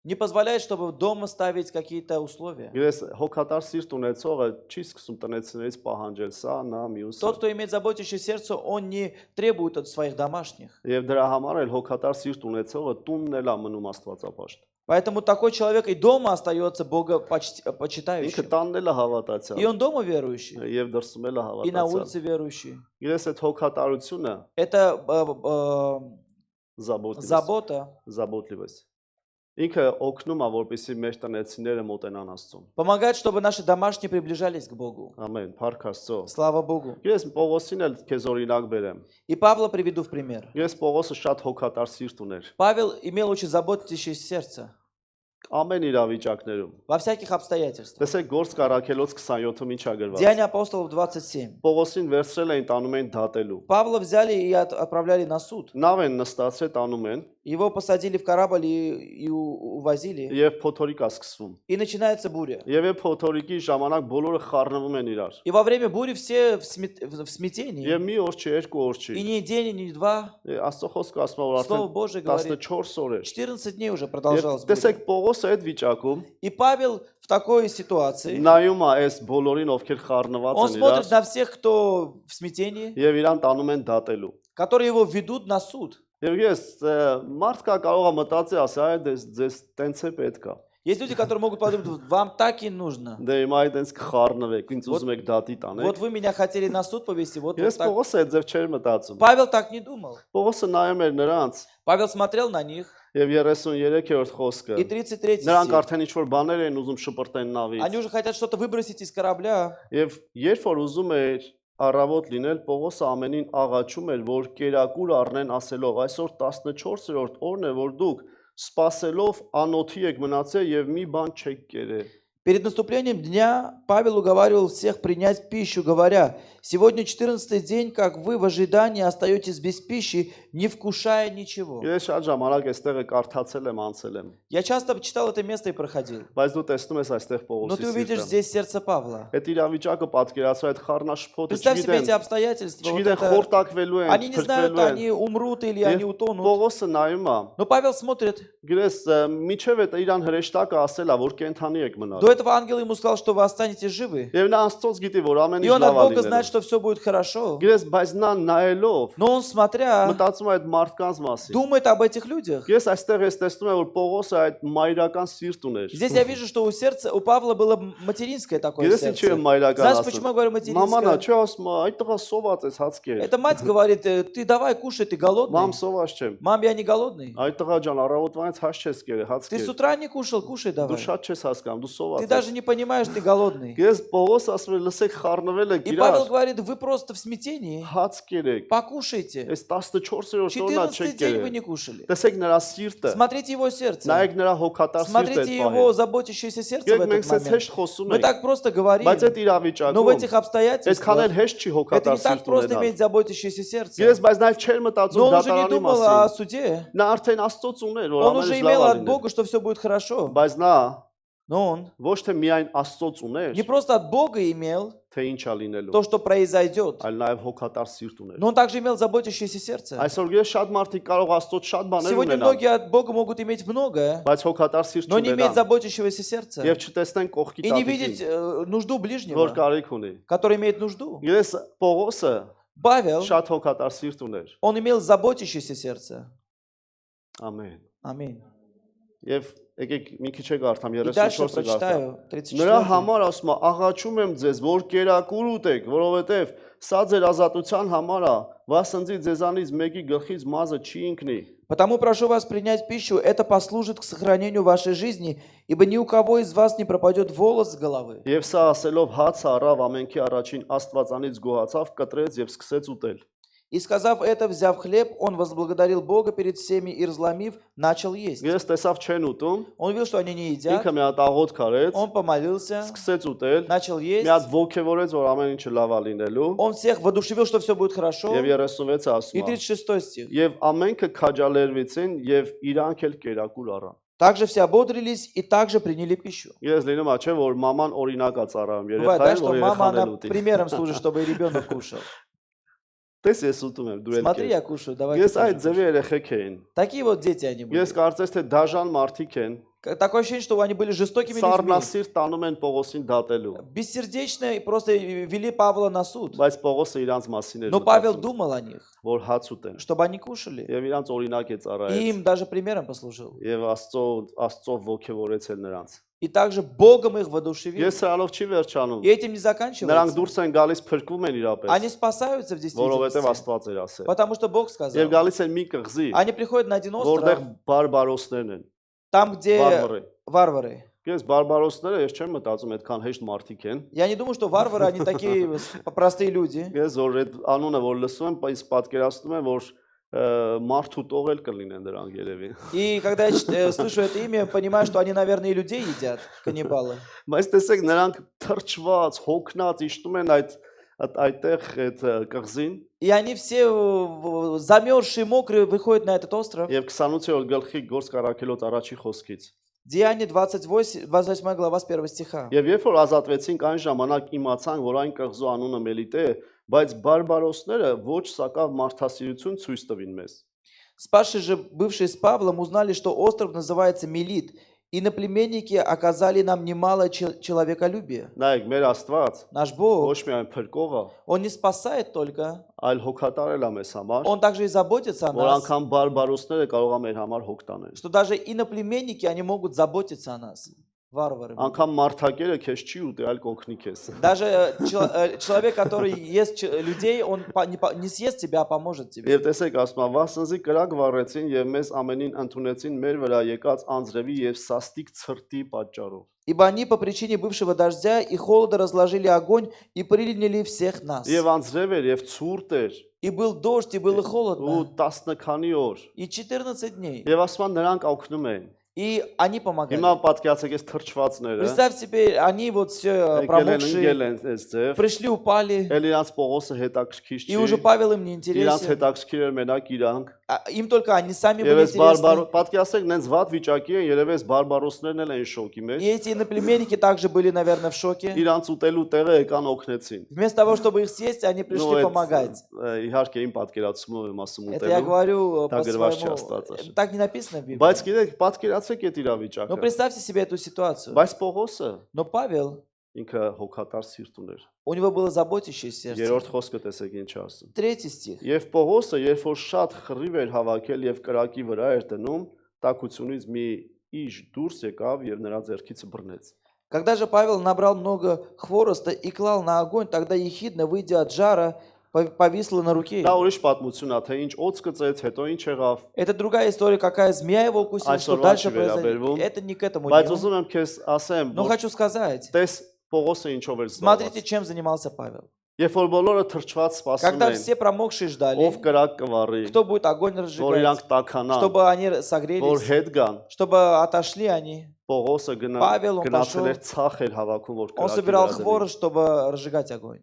не позволяет, чтобы дома ставить какие-то условия.
Գիտես, հոգատար սիրտ ունեցողը չի սկսում տնեցներից пահանջել սա, նա, մյուսը։
Тот, кто имеет заботящее сердце, он не требует от своих домашних.
Եվ дրա համար էլ հոգատար սիրտ ունեցողը տունն էլ է մնում Աստվածապաշտ։
Поэтому такой человек и дома остается Бога
Ինքը
почитающим.
տանն էլ է հավատացյալ
И он дома верующий,
եւ դրսում էլ է
и на
հավատացյալ։
улице верующий.
Գիտես, այդ հոգատարությունը
Это
զաբոտ
забота
լիվես։ Ինքը օգնում է, որպեսզի մեր տնեցիները մոտենան Աստծուն։
помогает, чтобы наши домашние приближались к Богу.
Ամեն, փառք Աստծո։
Слава Богу.
Ես Պողոսին էլ քեզ օրինակ բերեմ։
И Павла приведу в пример.
Ես Պողոսը շատ հոգատար սիրտ ուներ։
Павел имел очень заботящее сердце
Ամեն իրավիճակներում։
во всяких обстоятельствах.
Տեսեք Գործք առաքելոց 27-ում ինչ է գրված։
Деяния апостолов 27.
Պողոսին վերցրել էին տանում էին դատելու։
Павла взяли и отправляли на суд.
Նավ են նստացրել տանում են
Его посадили в корабль и увозили.
եւ փոթորիկ է սկսվում։
И начинается буря.
Եվ այդ փոթորիկի ժամանակ բոլորը խառնվում են իրար։
И во время бури все в смятении.
Եվ մի օր չի, երկու օր չի։
И ни день, ни два.
Աստծո խոսքը ասում է, որ
Слово
արդեն
Божие говорит,
14 օր էր։
14 дней уже
Եվ
продолжалась буря.
տեսեք Պողոսը այդ վիճակում
И Павел в такой ситуации,
նայում է այս բոլորին, ովքեր խառնված
он
են
смотрит
իրար
на всех, кто в смятении,
եւ իրան տանում են դատելու։
которые его ведут на суд.
Եվ ես մարդ կա կարող է մտածի ասի, այ ձեզ տենց է պետք է։
Есть люди, которые могут подумать, вам так и нужно.
Դե հիմա այդ տենց կխառնվեք, ինձ ուզում եք դատի տանեք։
Вот вы меня хотели на суд повести, вот
Ես
так.
Պողոսը այդ ձև չէր մտածում։
Павел так не думал.
Պողոսը նայում էր նրանց
Павел смотрел на них,
եւ 33-րդ խոսքը։
и 33
Նրանք
стих.
արդեն ինչ-որ բաներ են ուզում շպրտեն նավից։
Они уже хотят что-то выбросить из корабля.
Եվ երբ որ ուզում էր առավոտ լինել, Պողոսը ամենին աղաչում էր, որ կերակուր առնեն ասելով, այսօր 14-րդ օրն է, որ դուք սпасելով անոթի եք մնացել եւ մի բան չեք կերել։
Перед наступлением дня Павел уговаривал всех принять пищу, говоря: «Сегодня 14-й день, как вы в ожидании остаетесь без пищи, не вкушая ничего».
Ես շատ ժամանակ այստեղը կարդացել եմ, անցել եմ։
Я часто читал это место и проходил.
Բայց դու տեսնում ես այստեղ
Но ты
Պողոսի
увидишь
սիրտը։
здесь сердце Павла.
Այդ իրավիճակը պատկերացրու այդ խառնաշփոթը
Представь себе эти
չգիտեն,
обстоятельства. Вот
չգիտեն
это.
խորտակվելու են,
Они не знают,
փրկվելու են։
они умрут или они утонут.
Պողոսը նայում է,
Но Павел смотрит.
գրես միջև այդ իրան հրեշտակը ասել է, որ կենթանի եք մնալ։
До этого ангел ему сказал, что вы останетесь живы.
Եվ նա Աստծոց գիտի, որ ամեն
И
ինչ
он от
լավ է
Бога знает,
լինելու։
что все будет хорошо.
Գրես, բայց նա նայելով
Но он, смотря,
մտածում է այդ մարդկանց մասին։
думает об этих людях.
Ես այստեղ ես տեսնում եմ, որ Պողոսը այդ մայրական սիրտ уներ։
Здесь я вижу, что у Павла было материнское такое
Գրես ինչի է
сердце.
մայրական
Знаешь, почему я говорю
Մամանա,
материнское?
չի ասում, այդ տղա սոված ես հացկեր։
Эта мать говорит: ты давай кушай, ты голодный.
Մամ սոված չեմ։
Мам, я не голодный.
Այդ тղա ջան, առավոտվանից հաց չես կերել, հաց
Ты с
կեր։
утра не кушал, кушай
Դու
давай.
շատ չես հասկանում, դու
Ты
սոված ես։
даже не понимаешь, ты голодный.
Ես Պողոս ասում եմ, լսեք, խառնվել եք
И Павел
իրար,
говорит: вы просто в смятении.
հաց կերեք։
Покушайте.
Այս 14-րդ օրնա
14-й
չեք
день вы
կերել։
не кушали.
Տեսեք նրա сիրտը,
Смотрите его сердце.
նայեք նրա հոգատար սիրտը
Смотрите
այդ
его
պահին։
заботящееся сердце в
Գերեք
этот
մենք ցած
момент.
հեշտ խոսում
Мы
ենք,
так просто говорим,
բայց այդ
но в этих
իրավիճակում
обстоятельствах
այդքան էլ հեշտ չի
это
հոգատար
не так
սիրտ
просто
ունենալ։
иметь заботящееся сердце.
Ես բայց նա չէր
Но
մտածում
он уже не
դատարանի
думал о
մասին։
суде.
Նա արդեն Աստծոց ուներ, որ
Он
ամեն
уже
ինչ
имел
լավ է
от
լինել։
Бога, что все будет хорошо.
Բայց նա
Но он
ոչ թե միայն Աստծոց ուներ,
не просто от Бога имел
թե ինչ է լինելու,
то, что произойдет,
այլ նաև հոգատար сирտ ուներ։
но он также имел заботящееся сердце.
Այսօր ես շատ մարդիկ կարող Աստծոց շատ բաներ
Сегодня
ունենան,
многие от Бога могут иметь многое,
բայց հոգատար սիրտ
но не иметь
չունենան
заботящегося сердца
եւ չտեսնեն կողքի
и не видеть
տատիկին,
нужду
որ
ближнего,
կարիք ունի։
который имеет нужду.
Ես Պողոսը
Павел,
շատ հոգատար սիրտ ուներ։
он имел заботящееся сердце.
Ամեն։
Ամին.
Եվ եկեք մի քիչ կարդամ
И дальше
34-ը կարդամ։
прочитаю
Նրա
34.
համար ասում է, աղաչում եմ ձեզ, որ կերակուր ուտեք, որովհետև սա ձեր ազատության համար է, վասնձի ձեզանից մեկի գլխից մազը չի ընկնի։
Потому прошу вас принять пищу, это послужит к сохранению вашей жизни, ибо ни у кого из вас не пропадет волос с головы.
Եվ սա ասելով հաց առավ ամենքի առաջին Աստվածանից գոհացավ, կտրեց եւ սկսեց ուտել։
И сказав это, взяв хлеб, он возблагодарил Бога перед всеми и разломив, начал есть.
Ես տեսավ չեն ուտում,
Он видел, что они не едят,
ինքը մի հատ աղոտ կարեց,
он помолился,
սկսեց ուտել,
начал
մի
есть,
հատ ողքեվորեց, որ ամեն ինչը լավ է լինելու,
он всех воодушевил, что все будет хорошо.
եւ 36-ը ասում
И
է.
36 стих.
Եվ ամենքը քաջալերվեցին եւ իրանք էլ կերակուր առան։
Также все ободрились и также приняли пищу.
Ես լինում է, չէ, որ մաման օրինակ է ծառայում
Бывает, да,
երեխային,
что
որ
мама,
երեխան էլ
она
ուտի։
примером служит, чтобы и ребенок кушал.
Տես ես ուտում եմ, դու էլ
Смотри,
կեր։
я кушаю, давай.
Ես
ты
այդ
тоже
ձևի
кушай.
երեխեք էին։
Такие вот дети они
Ես
были.
կարծես թե դաժան մարդիկ են,
Такое ощущение, что они были жестокими людьми.
սառնասիրտ տանում են Պողոսին դատելու,
Бессердечно и просто вели Павла на суд.
բայց Պողոսը իրանց մասին էր
Но Павел
մտածում,
думал о них,
որ հաց ուտեն։
чтобы они кушали.
Եվ իրանց օրինակ է
И
ծառայեց,
им даже примером послужил.
եւ Աստծո ողջևորեցել նրանց։
И также Богом их воодушевил.
Ես սրանով չի վերջանում։
И этим не
Նրանք
заканчивается.
դուրս են գալիս փրկվում են իրապես,
Они спасаются в
որովհետեւ
действительности.
Աստված էր ասել։
Потому что Бог
Եվ
сказал.
գալիս են մի կղզի,
Они приходят на один
որտեղ
остров,
բարբարոսներն են,
там, где
բարբարի։
варвары.
Ես բարբարոսները ես չեմ մտածում այդքան հեշտ մարդիկ են։
Я не думаю, что варвары, они такие простые люди.
Ես որ այդ անունը որ лսում եմ, բայց պատկերացնում եմ, որ մարդու տողել կլինեն դրանք երևի։
И когда я слышу это имя, понимаю, что они, наверное, и людей едят, каннибалы.
Բայց տեսեք նրանք թրջված, հոգնած իշտում են այդտեղ այդ կղզին
И они все замерзшие, мокрые, выходят на этот остров.
եւ 28-րդ գլխի գործ կարակելոց առաջի խոսքից։
Деяние 28 глава с 1 стиха.
Եվ երբ որ ազատվեցինք այն ժամանակ իմացանք, որ այն կղզու անունը Մելիտե է, բայց բարբարոսները ոչ սակավ մարդասիրություն ցույց տվին մեզ։
Спасшие же, бывшие с Павлом, узнали, что остров называется Мелит, и наплеменники оказали нам немало человеколюбия.
Նայեք, մեր Աստված
Наш Бог,
ոչ միայն փրկող է,
Он не спасает только,
այլ հոգատարել է մեզ համար,
Он также и заботится о
որ
нас,
անգամ բարբարոսները կարող է մեր համար հոգ տանել։
что даже иноплеменники, они могут заботиться о нас. Варвары.
Անգամ մարդակերը քեզ չի ուտի, այլ կօգնի քեզ։
Даже человек, который ест людей, он не съест тебя, а поможет тебе.
Եվ տեսեք, ասում է, վասնզի կրակ վառեցին եւ մեզ ամենին ընդունեցին մեր վրա եկած անձրևի եւ սաստիկ ցրտի պատճառով։
Ибо они по причине бывшего дождя и холода разложили огонь и приняли всех нас.
Եվ անձրև էր եւ ցուրտ էր
И был дождь, и было
ու
холодно.
10 քանի օր։
И 14 дней.
Եվ ասում են նրանք օգնում են։
И они помогали.
Հիմա պատկերացեք այս թրջվածները,
Представь себе, они вот все
եկել են
промокшие,
ընկել են այս ձև,
пришли, упали,
էլ իրանց Պողոսը հետաքրքիր
и уже
չի,
Павел им не
իրանց
интересен.
հետաքրքիր էր մենակ իրանք,
Им только они сами
եւ
были
այս
интересны.
պատկերացեք նենց վատ վիճակի են, երևի այս բարբարոսներն էլ են շոկի մեջ,
И эти иноплеменники также были, наверное, в шоке.
իրանց ուտելու տեղը եկան օգնեցին։
Вместо того, чтобы их съесть, они пришли помогать.
Իհարկե իմ պատկերացումով եմ ասում
Это я
ուտելու,
говорю
Так
по
говорят
своему.
сейчас.
Так не написано в Библии.
բայց գիտեք, պատկերացեք այդ իրավիճակը։
Но представьте себе эту ситуацию.
Բայց Պողոսը
Но Павел,
ինքը հոգատար սիրտ ուներ։
у него было заботящее сердце.
Երրորդ խոսքը տեսեք ինչ ասում։
Третий стих.
Եվ Պողոսը, երբ որ շատ խռիվ էր հավաքել եւ կրակի վրա էր դնում, տակությունից մի իժ դուրս եկավ եւ նրա ձեռքից բռնեց։
Когда же Павел набрал много хвороста и клал на огонь, тогда ехидно, выйдя от жара, повисла на руке.
Դա ուրիշ պատմություն է, թե ինչ օծ կծեց, հետո ինչ եղավ։
Это другая история, какая змея его укусила, что
Այսօրվա
дальше
չի
произойдет.
վերաբերվում,
Это не к этому
Բայց
дню.
ուզում եմ քեզ ասեմ,
Но
որ
хочу сказать,
տես Պողոսը ինչով էր
смотрите,
զբաղված։
чем занимался Павел.
Երբ որ բոլորը թրջված սպասում
Когда
են,
все промокшие ждали,
ով կրակ կվառի,
кто будет огонь
որ
разжигать,
իրանք տականան,
чтобы они
որ
согрелись,
հետ գան,
чтобы отошли они.
Պողոսը
Պավելը
գնացել
պաշտոն-
էր ցախ էր հավաքում, որ
Он
կրակի
собирал
վրա դնի։
хворост, чтобы разжигать огонь.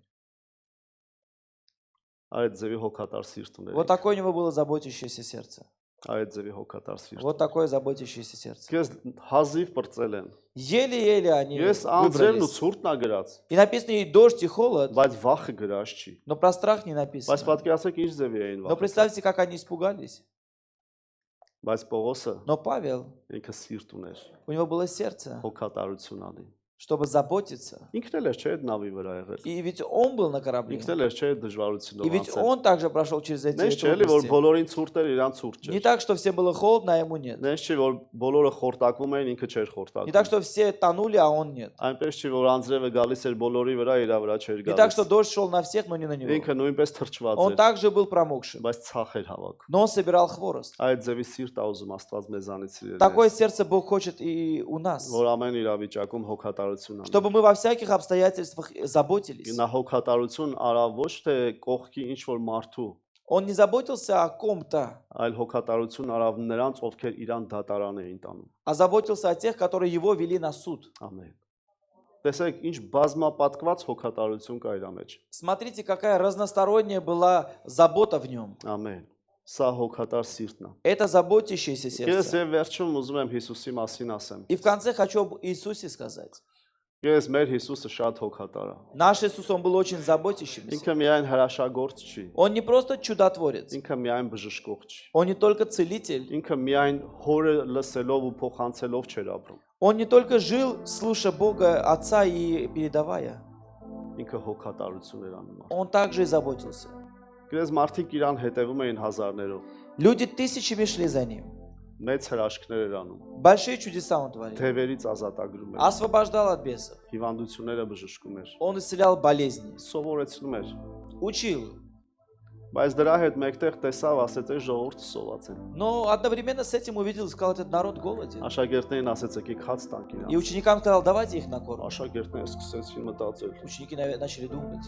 Այդ ձևի հոգատար սիրտ ուներ։
Вот такое у него было заботящееся сердце.
Այդ ձևի հոգատար սիրտ։
Вот такое заботящееся сердце.
Քեզ հազիվ բրծել են։
Еле-еле они
Ես անձրևն ու
выбрались.
ցուրտն ա գրած,
И написано и дождь, и холод,
բայց վախը գրած չի։
но про страх не
Բայց
написано.
պատկերացեք ինչ ձևի էին
Но
վախը։
представьте, как они испугались.
Բայց Պողոսը
Но Павел,
ինքը սիրտ ուներ,
у него было сердце,
հոգատարություն անի։
чтобы заботиться.
Ինքն էլ էր չէ այդ նավի վրա եղել։
И ведь он был на корабле.
Ինքն էլ էր չէ այդ դժվարությունով
И ведь
անցել։
он также прошел через эти
Նենց չէ էլի որ
трудности.
բոլորին ցուրտ էր, իրան ցուրտ
Не
չէր։
так, что всем было холодно, а ему нет.
Նենց չի որ բոլորը խորտակվում էին, ինքը չէր
Не
խորտակվում։
так, что все тонули, а он нет.
Այնպես չի որ անձրևը гալիս էր բոլորի вրա, իրա վրա չէր
Не так,
գալիս։
что дождь шел на всех, но не на него.
Ինքը նույնպես թրջված
Он
էր,
также был промокшим,
բայց ցախ էր հավաքում։
но он собирал хворост.
Այդ ձևի սիրտ ա ուզում Աստված մեզանից սիրել։
Такое сердце Бог хочет и у нас.
որ ամեն իրավիճակում հոգատարություն անի։
Чтобы мы во всяких обстоятельствах заботились.
Նա հոգատարություն արա ոչ թե կողքի ինչ որ մարդու,
Он не заботился о ком-то,
այլ հոգատարություն արավ նրանց, ովքեր իրան դատարան էին տանում։
а заботился о тех, которые его вели на суд.
Ամեն։ Տեսեք, ինչ բազմապատկված հոգատարություն կա իր մեջ։
Смотрите, какая разносторонняя была забота в нем.
Ամեն։ Սա հոգատար սիրտն է։
Это заботящееся
Ես
сердце.
եւ վերջում ուզում եմ Հիսուսի մասին ասեմ։
И в конце хочу об Иисусе сказать.
Ես մեր Հիսուսը շատ հոգատար է։
Наш Иисус, Он был очень заботящимся.
Ինքը միայն հրաշագործ չի,
Он не просто чудотворец,
ինքը միայն բժշկող չի։
Он не только целитель,
Ինքը միայն հորը լսելով ու փոխանցելով չէր ապրում։
Он не только жил, слыша Бога Отца и передавая,
Ինքը հոգատարություն էր անում։
Он также и заботился.
Գրես մարդիկ իրան հետևում էին հազարներով։
Люди тысячами шли за Ним.
Մեծ հրաշքներ էր անում։
Большие чудеса Он творил.
Թևերից ազատագրում էր։
Освобождал от бесов.
Հիվանդությունները բժշկում էր։
Он исцелял болезни.
Սովորեցնում էր։
Учил.
Բայց դրա հետ մեկտեղ տեսավ, ասեց, այս ժողովուրդը սոված է։
Но одновременно с этим увидел и сказал, этот народ голоден.
Աշակերտներին ասեց, եկեք հաց տանք
И
իրանց։
ученикам сказал, давайте их накормим.
Աշակերտները սկսեցին մտածել։
Ученики начали думать.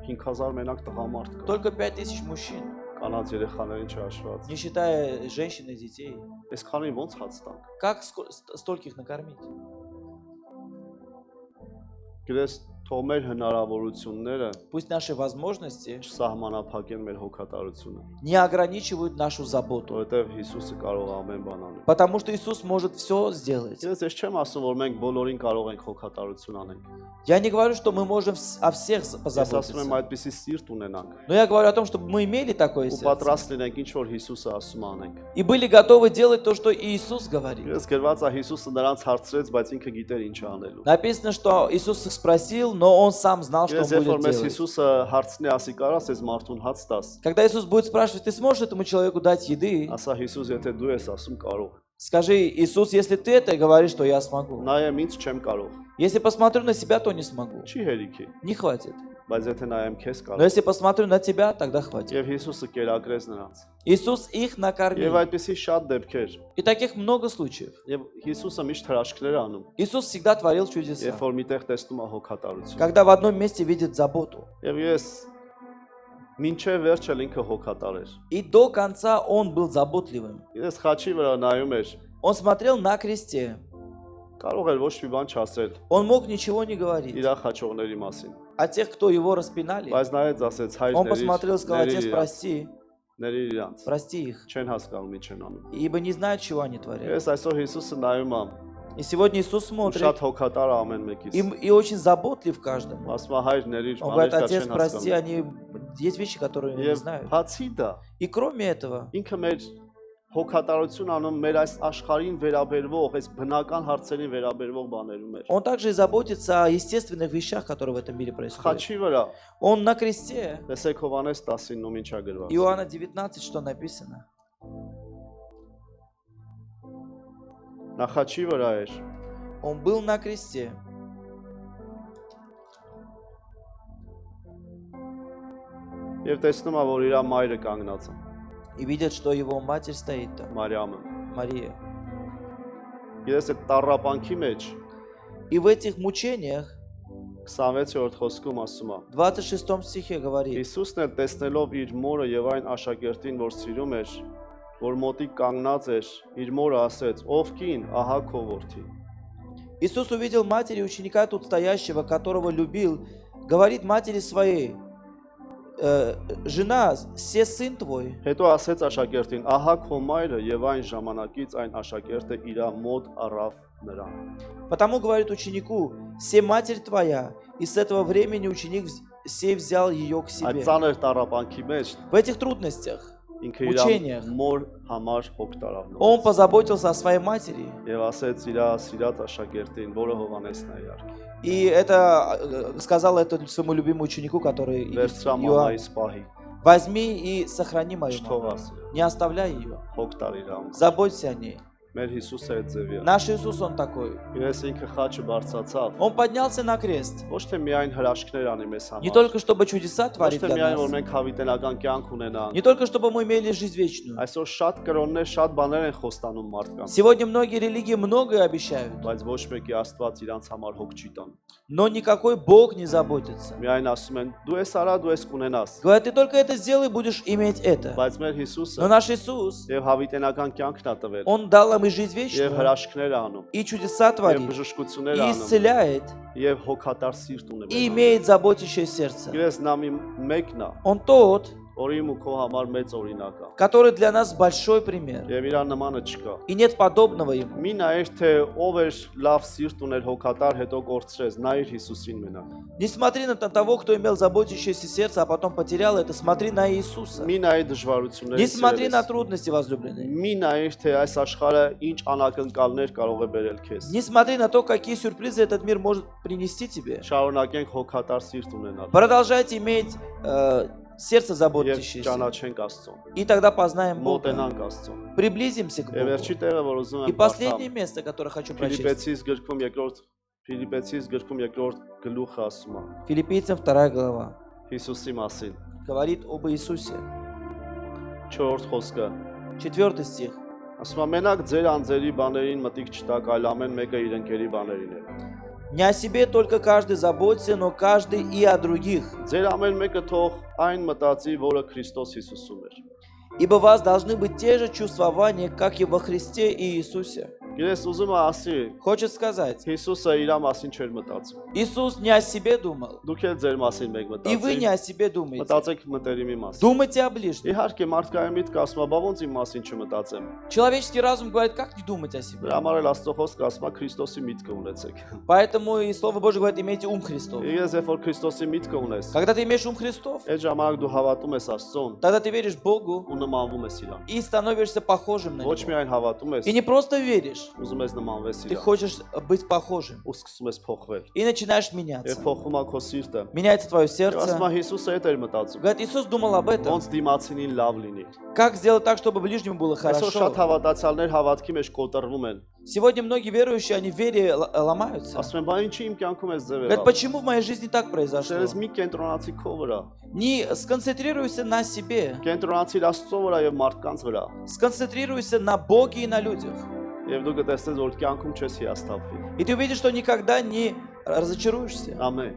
5000 մենակ տղամարդ կա։
Только 5000 мужчин,
Կանանց երեխաներին չհաշված։
не считая женщин и детей.
Այսքանին ոնց հաց տանք։
Как стольких накормить?
Գրես թող մեր հնարավորությունները
Пусть наши возможности
չսահմանափակեն մեր հոգատարությունը,
не ограничивают нашу заботу.
որովհետև Հիսուսը կարող է ամեն բան անել։
Потому что Иисус может все сделать.
Ես չեմ ասում, որ մենք բոլորին կարող ենք հոգատարություն անենք։
Я не говорю, что мы можем о всех
Ես ասում եմ
позаботиться.
այդպիսի սիրտ ունենանք
Но я говорю о том, чтобы мы имели такое
ու
сердце.
պատրաստ լինենք ինչ որ Հիսուսը ասում անենք։
И были готовы делать то, что Иисус говорит.
Ես գրված է Հիսուսը նրանց հարցրեց, բայց ինքը գիտեր ինչ անելու։
Написано, что Иисус их спросил, но Он сам знал, что Он
Ես երբ որ
будет
մեզ
делать.
Հիսուսը հարցնի, ասի կարաս ես մարդուն հաց տաս։
Когда Иисус будет спрашивать, ты сможешь этому человеку дать еды?
Ասա Հիսուս, եթե դու ես ասում կարող։
Скажи, Иисус, если ты это говоришь, то я смогу.
Նայեմ ինձ չեմ կարող։
Если посмотрю на себя, то не смогу.
Չի հերիքի,
Не хватит.
բայց եթե նայեմ քեզ
Но
կարող։
если посмотрю на тебя, тогда хватит.
Եվ Հիսուսը կերակրեց նրանց։
Иисус их
Եվ
накормил.
այդպեսի շատ դեպքեր։
И таких много случаев.
Եվ Հիսուսը միշտ հրաշքներ է անում,
Иисус всегда творил чудеса.
երբ որ միտեղ տեսնում է հոգատարություն։
Когда в одном месте видит заботу.
Եվ ես մինչև վերջը ինքը հոգատար էր։
И до конца Он был заботливым.
Ես խաչի վրա նայում էր,
Он смотрел на кресте.
Կարող էր ոչ մի բան չասել
Он мог ничего не говорить
իր խաչողների մասին,
о тех, кто его распинали.
բայց նայեց ասեց
Он посмотрел и сказал: Отец,
հայրների
прости,
ների իրանց
прости их,
չեն հասկանում ինչ են անում։
ибо не знают, чего они творят.
Ես այսօր Հիսուսը նայում եմ,
И сегодня Иисус
ու
смотрит
շատ հոգատար է ամեն մեկից։
и очень заботлив каждому.
Ասում է հայր ների
Он
բաներ
говорит:
կա
Отец,
չեն
прости,
հասկանում։
есть вещи, которые они не
Եվ
знают.
բացի դա,
И кроме этого,
ինքը մեր հոգատարություն անում մեր այս աշխարհին վերաբերվող, այս բնական հարցերին վերաբերվող բաներում էր։
Он также и заботится о естественных вещах, которые в этом мире происходят.
Խաչի վրա,
Он на кресте.
տեսեք Հովհաննես 19-ում ինչա գրված։
Иоанна 19, что написано?
Նա խաչի վրա էր,
Он был на кресте.
եւ տեսնում է, որ իր մայրը կանգնած է,
И видит, что его матерь стоит там,
Մարիամը։
Мария.
Ես այդ տառապանքի մեջ
И в этих мучениях,
26-րդ խոսքում ասում է.
в 26 стихе говорит:
Հիսուսն էլ տեսնելով իր մորը եւ այն աշակերտին, որ սիրում էր, որ մոտիկ կանգնած էր, իր մորը ասեց. «Ով կին, ահա քո որդին»։
Иисус увидел матери ученика тут стоящего, которого любил, говорит матери своей: жена, се сын твой.
Հետո ասեց աշակերտին. «Ահա քո մայրը» եւ այն ժամանակից այն աշակերտը իր մոտ առավ նրան։
Потому говорит ученику: се матерь твоя. И с этого времени ученик сей взял ее к
Այդ
себе.
ծանր տառապանքի մեջ
В этих трудностях
ինքը
Մուչենիях։
իր մոր համար հոգ տարավ
он
նորից։
позаботился о своей матери.
Եվ ասեց իր սիրած աշակերտին, որը Հովհաննեսն է իհարկե։
И это сказал это своему любимому ученику, который
Վերցրա
Иоанн:
մամայիս պահի,
возьми и сохрани мою
չթող
маму.
ասի,
Не оставляй ее.
հոգ տար իր համար։
Заботься о ней.
Մեր Հիսուսը այդ ձևի է։
Наш Иисус, Он такой.
Իրես ինքը խաչը բարձրացավ,
Он поднялся на крест.
ոչ թե միայն հրաշքներ անի մեզ
Не
համար,
только чтобы чудеса
ոչ
творить
թե
для
միայն որ
нас.
մենք հավիտենական կյանք ունենանք։
Не только чтобы мы имели жизнь вечную.
Այսօր շատ կրոններ, շատ բաներ են խոստանում մարդկանց,
Сегодня многие религии многое обещают,
բայց ոչ մեկի Աստված իրանց համար հոգ չի տանում։
но никакой Бог не заботится.
Միայն ասում են՝ դու ես արա, դու ես կունենաս։
Говорят, ты только это сделай, будешь иметь это.
Բայց մեր
Но
Հիսուսը
наш Иисус,
եւ հավիտենական կյանքն է տվել,
Он дал нам и жизнь
եւ
вечную,
հրաշքներ է անում,
и чудеса
եւ
творит,
բժշկություններ է
и
անում,
исцеляет,
եւ հոգատար սիրտ ունի
и
մեր։
имеет заботящее сердце.
Իրես նամի մեկն է,
Он тот,
որ իմ ու քո համար մեծ օրինակ է։
который для нас большой пример.
Եվ իր նմանը չկա։
И нет подобного Ему.
Մի նայր թե ով էր լավ սիրտ ուներ հոգատար, հետո կորցրեց, նայր Հիսուսին մենակ։
Не смотри на того, кто имел заботящееся сердце, а потом потерял это. Смотри на Иисуса.
Մի նայր դժվարությունները։
Не смотри на трудности, возлюбленные.
Մի նայր թե այս աշխարհը ինչ անակնկալներ կարող է բերել քեզ։
Не смотри на то, какие сюрпризы этот мир может принести тебе.
Շարունակենք հոգատար սիրտ ունենալ։
Продолжайте иметь сердце
Եվ
заботящееся.
ճանաչենք Աստծուն։
И тогда познаем Бога.
Մոտենանք Աստծուն։
Приблизимся к
Եվ վերջի
Богу.
տեղը, որ ուզում
И
եմ
последнее
պատահեմ,
место, которое хочу прочесть.
Ֆիլիպեցիս գրքում երկրորդ գլուխը ասում է
Филиппийцам 2 глава.
Հիսուսի մասին։
Говорит об Иисусе.
4-րդ խոսքը
4 стих.
ասում է մենակ ձեր անձերի բաներին մտիկ չտակ, այլ ամեն մեկը իր ընկերի բաներին է։
Не о себе только каждый заботится, но каждый и о других.
Ձեր ամեն մեկը թող այն մտածի, որը Քրիստոս Հիսուսում էր։
Ибо у вас должны быть те же чувствования, как и во Христе и Иисусе.
Ես ուզում եմ ասի,
Хочет сказать,
Հիսուսը իր մասին չէր մտածում։
Иисус не о себе думал.
Դուք էլ ձեր մասին մեկ
И вы не
մտածեք։
о себе думаете.
Մտածեք մտերիմի մասին։
Думайте о ближнем.
Իհարկե մարդկային միտքը ասում է, բա ոնց իմ մասին չմտածեմ։
Человеческий разум говорит, как не думать о себе.
Դրա համար էլ Աստծո խոսքը ասում է Քրիստոսի митքը ունեցեք։
Поэтому и Слово Божье говорит, имейте ум Христов.
Ես երբ որ Քրիստոսի միտքը ունես,
Когда ты имеешь ум Христов,
այդ ժամանակ դու հավատում ես Աստծուն
тогда ты веришь Богу
ու նմանվում ես իրան։
и становишься похожим на
Ոչ
Него.
միայն հավատում ես,
И не просто веришь,
ուզում ես նմանվես
ты
իրան։
хочешь быть похожим.
Ու սկսում ես փոխվել։
И начинаешь
Եվ
меняться.
փոխվում է քո սիրտը։
Меняется твое
Եվ ասում
сердце.
է Հիսուսը այդ էր մտածում։
Говорит, Иисус думал об этом.
Ոնց դիմացինին լավ լինի։
Как сделать так, чтобы ближнему было
Այսօր շատ
хорошо.
հավատացյալներ հավատքի մեջ կոտրվում են։
Сегодня многие верующие, они в вере ломаются.
Ասում են, բա ինչի իմ кյանքում էս ձև
Говорят,
եղավ։
почему в моей жизни так произошло?
Ես մի կենտրոնացի քո վրա։
Не сконцентрируйся на себе.
Կենտրոնացիր Աստծո վրա եւ մարդկանց վրա։
Сконцентрируйся на Боге и на людях.
Եվ դու կտեսնես, որ կյանքում չես հիասթափվի։
И ты увидишь, что никогда не разочаруешься.
Ամեն։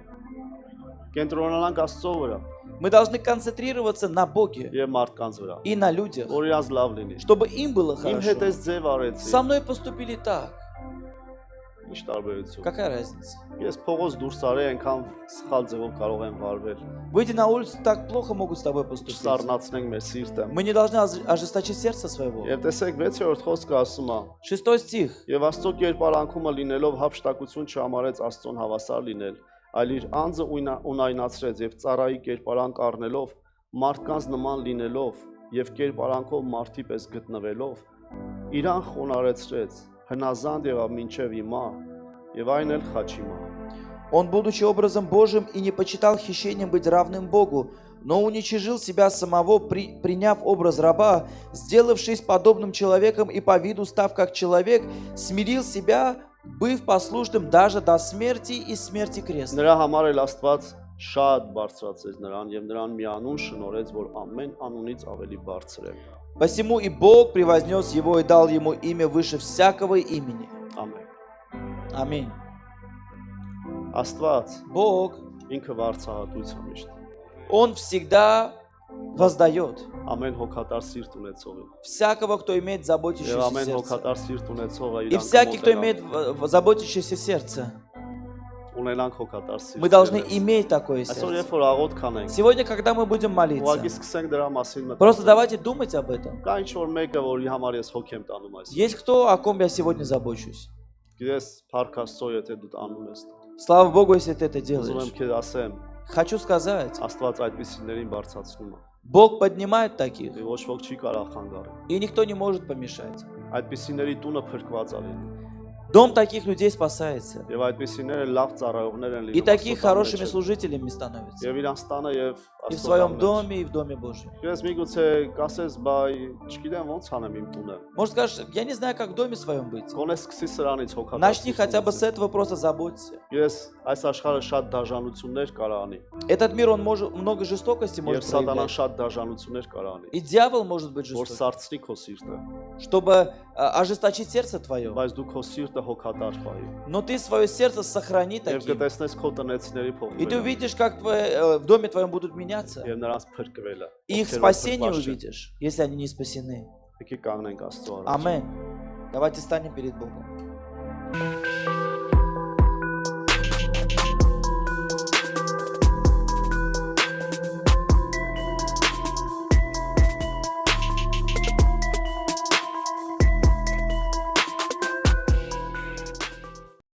Կենտրոնանանք Աստծո վրա
Мы должны концентрироваться на Боге
եւ մարդկանց վրա,
и на людях,
որ իրանց լավ լինի։
чтобы им было
Իմ հետ
хорошо.
էս ձև արեցի։
Со мной поступили так.
Ինչ տարբերություն։
Какая разница?
Ես փողոց դուրս արի, այնքան սխալ ձևով կարող եմ վարվել։
Выйти на улицу так плохо могут с тобой поступить.
Չսառնացնենք մեր սիրտը։
Мы не должны ожесточить сердце своего.
Եվ տեսեք 6-րդ խոսքը ասում է.
6 стих.
Եվ Աստծո կերպարանքումը լինելով հափշտակություն չհամարեց Աստծոն հավասար լինել, այլ իր անձը ունայնացրեց եւ ծառայի կերպարանք առնելով, մարդկանց նման լինելով եւ կերպարանքով մարդի պես գտնվելով, իրան խոնարեցրեց, հնազանդ եղավ մինչև հիմա եւ այն էլ խաչիմա։
Он, будучи образом Божьим, и не почитал хищением быть равным Богу, но уничижил себя самого, приняв образ раба, сделавшись подобным человеком и по виду став как человек, смирил себя, быв послушным даже до смерти и смерти креста.
Նրա համար էլ Աստված շատ բարձրացեց նրան եւ նրան մի անուն շնորհեց, որ ամեն անունից ավելի բարձր է։
Посему и Бог превознес его и дал ему имя выше всякого имени.
Ամեն։
Аминь.
Աստված
Бог,
ինքը վարձահատույց է միշտ։
Он всегда воздает
Ամեն հոգատար սիրտ ունեցողին։
всякого, кто имеет
Եվ
заботящееся
ամեն
сердце.
հոգատար сիրտ ունեցողը
И
իրան
всякий, кто
կմոտենա։
имеет заботящееся сердце.
Ունենանք հոգատար սիրտ։
Мы должны иметь такое
Այսօր
сердце.
երբ որ աղոթ կանենք,
Сегодня, когда мы будем
ուղղակի
молиться,
սկսենք դրա մասին
просто
մտածել։
давайте думать об этом.
Կա ինչ որ մեկը, որի համար ես հոգ եմ տանում այսօր։
Есть кто, о ком я сегодня забочусь?
Գիտես, Փառք Աստծո, եթե дու անում ես։
Слава Богу, если ты это
Ուզում
делаешь.
եմ քեզ ասեմ,
Хочу сказать,
Աստված այդպիսիներին բարձրացնում է։
Бог поднимает таких,
Եվ ոչ ոք չի կարող խանգարել։
и никто не может помешать.
Այդպիսիների տունը փրկված է լինում։
Дом таких людей спасается.
Եվ այդպիսիները лав ծառայողներ են
И
լինում։
таких
Աստծո
хорошими
մեջ։
служителями становятся.
Եվ իրանց տանը եւ
И в
Աստծո
своем
տանը։
доме, и в Доме Божьем.
Ես միգուցե կասես, բայ, չգիտեմ ոնց անեմ իմ տունը։
Может, скажешь, я не знаю, как в доме своем быть.
Գոնե սկսի սրանից հոգատար։
Начни хотя бы с этого, просто заботься.
Ես այս աշխարհը շատ դաժանություններ կարա անի։
Этот мир, он может, много жестокости
Եվ
может
սատանան
проявлять.
շատ դաժանություններ կարա անի։
И дьявол может быть
Որ
жестоким,
սարցնի քո սիրտը,
чтобы ожесточить сердце твое.
բայց дու քո սիրտը հոգատար պահի։
Но ты свое сердце сохрани
Եվ
таким.
կտեսնես քո տնեցիների
И ты
փոխվելը
увидишь, как в доме твоем будут меняться.
եւ նրանց փրկվելը։
И их
ովքեր որ
спасение
փրկված չեն։
увидишь, если они не спасены.
Եկեք կանգնենք Աստծո առաջ։
Аминь. Давайте станем перед Богом.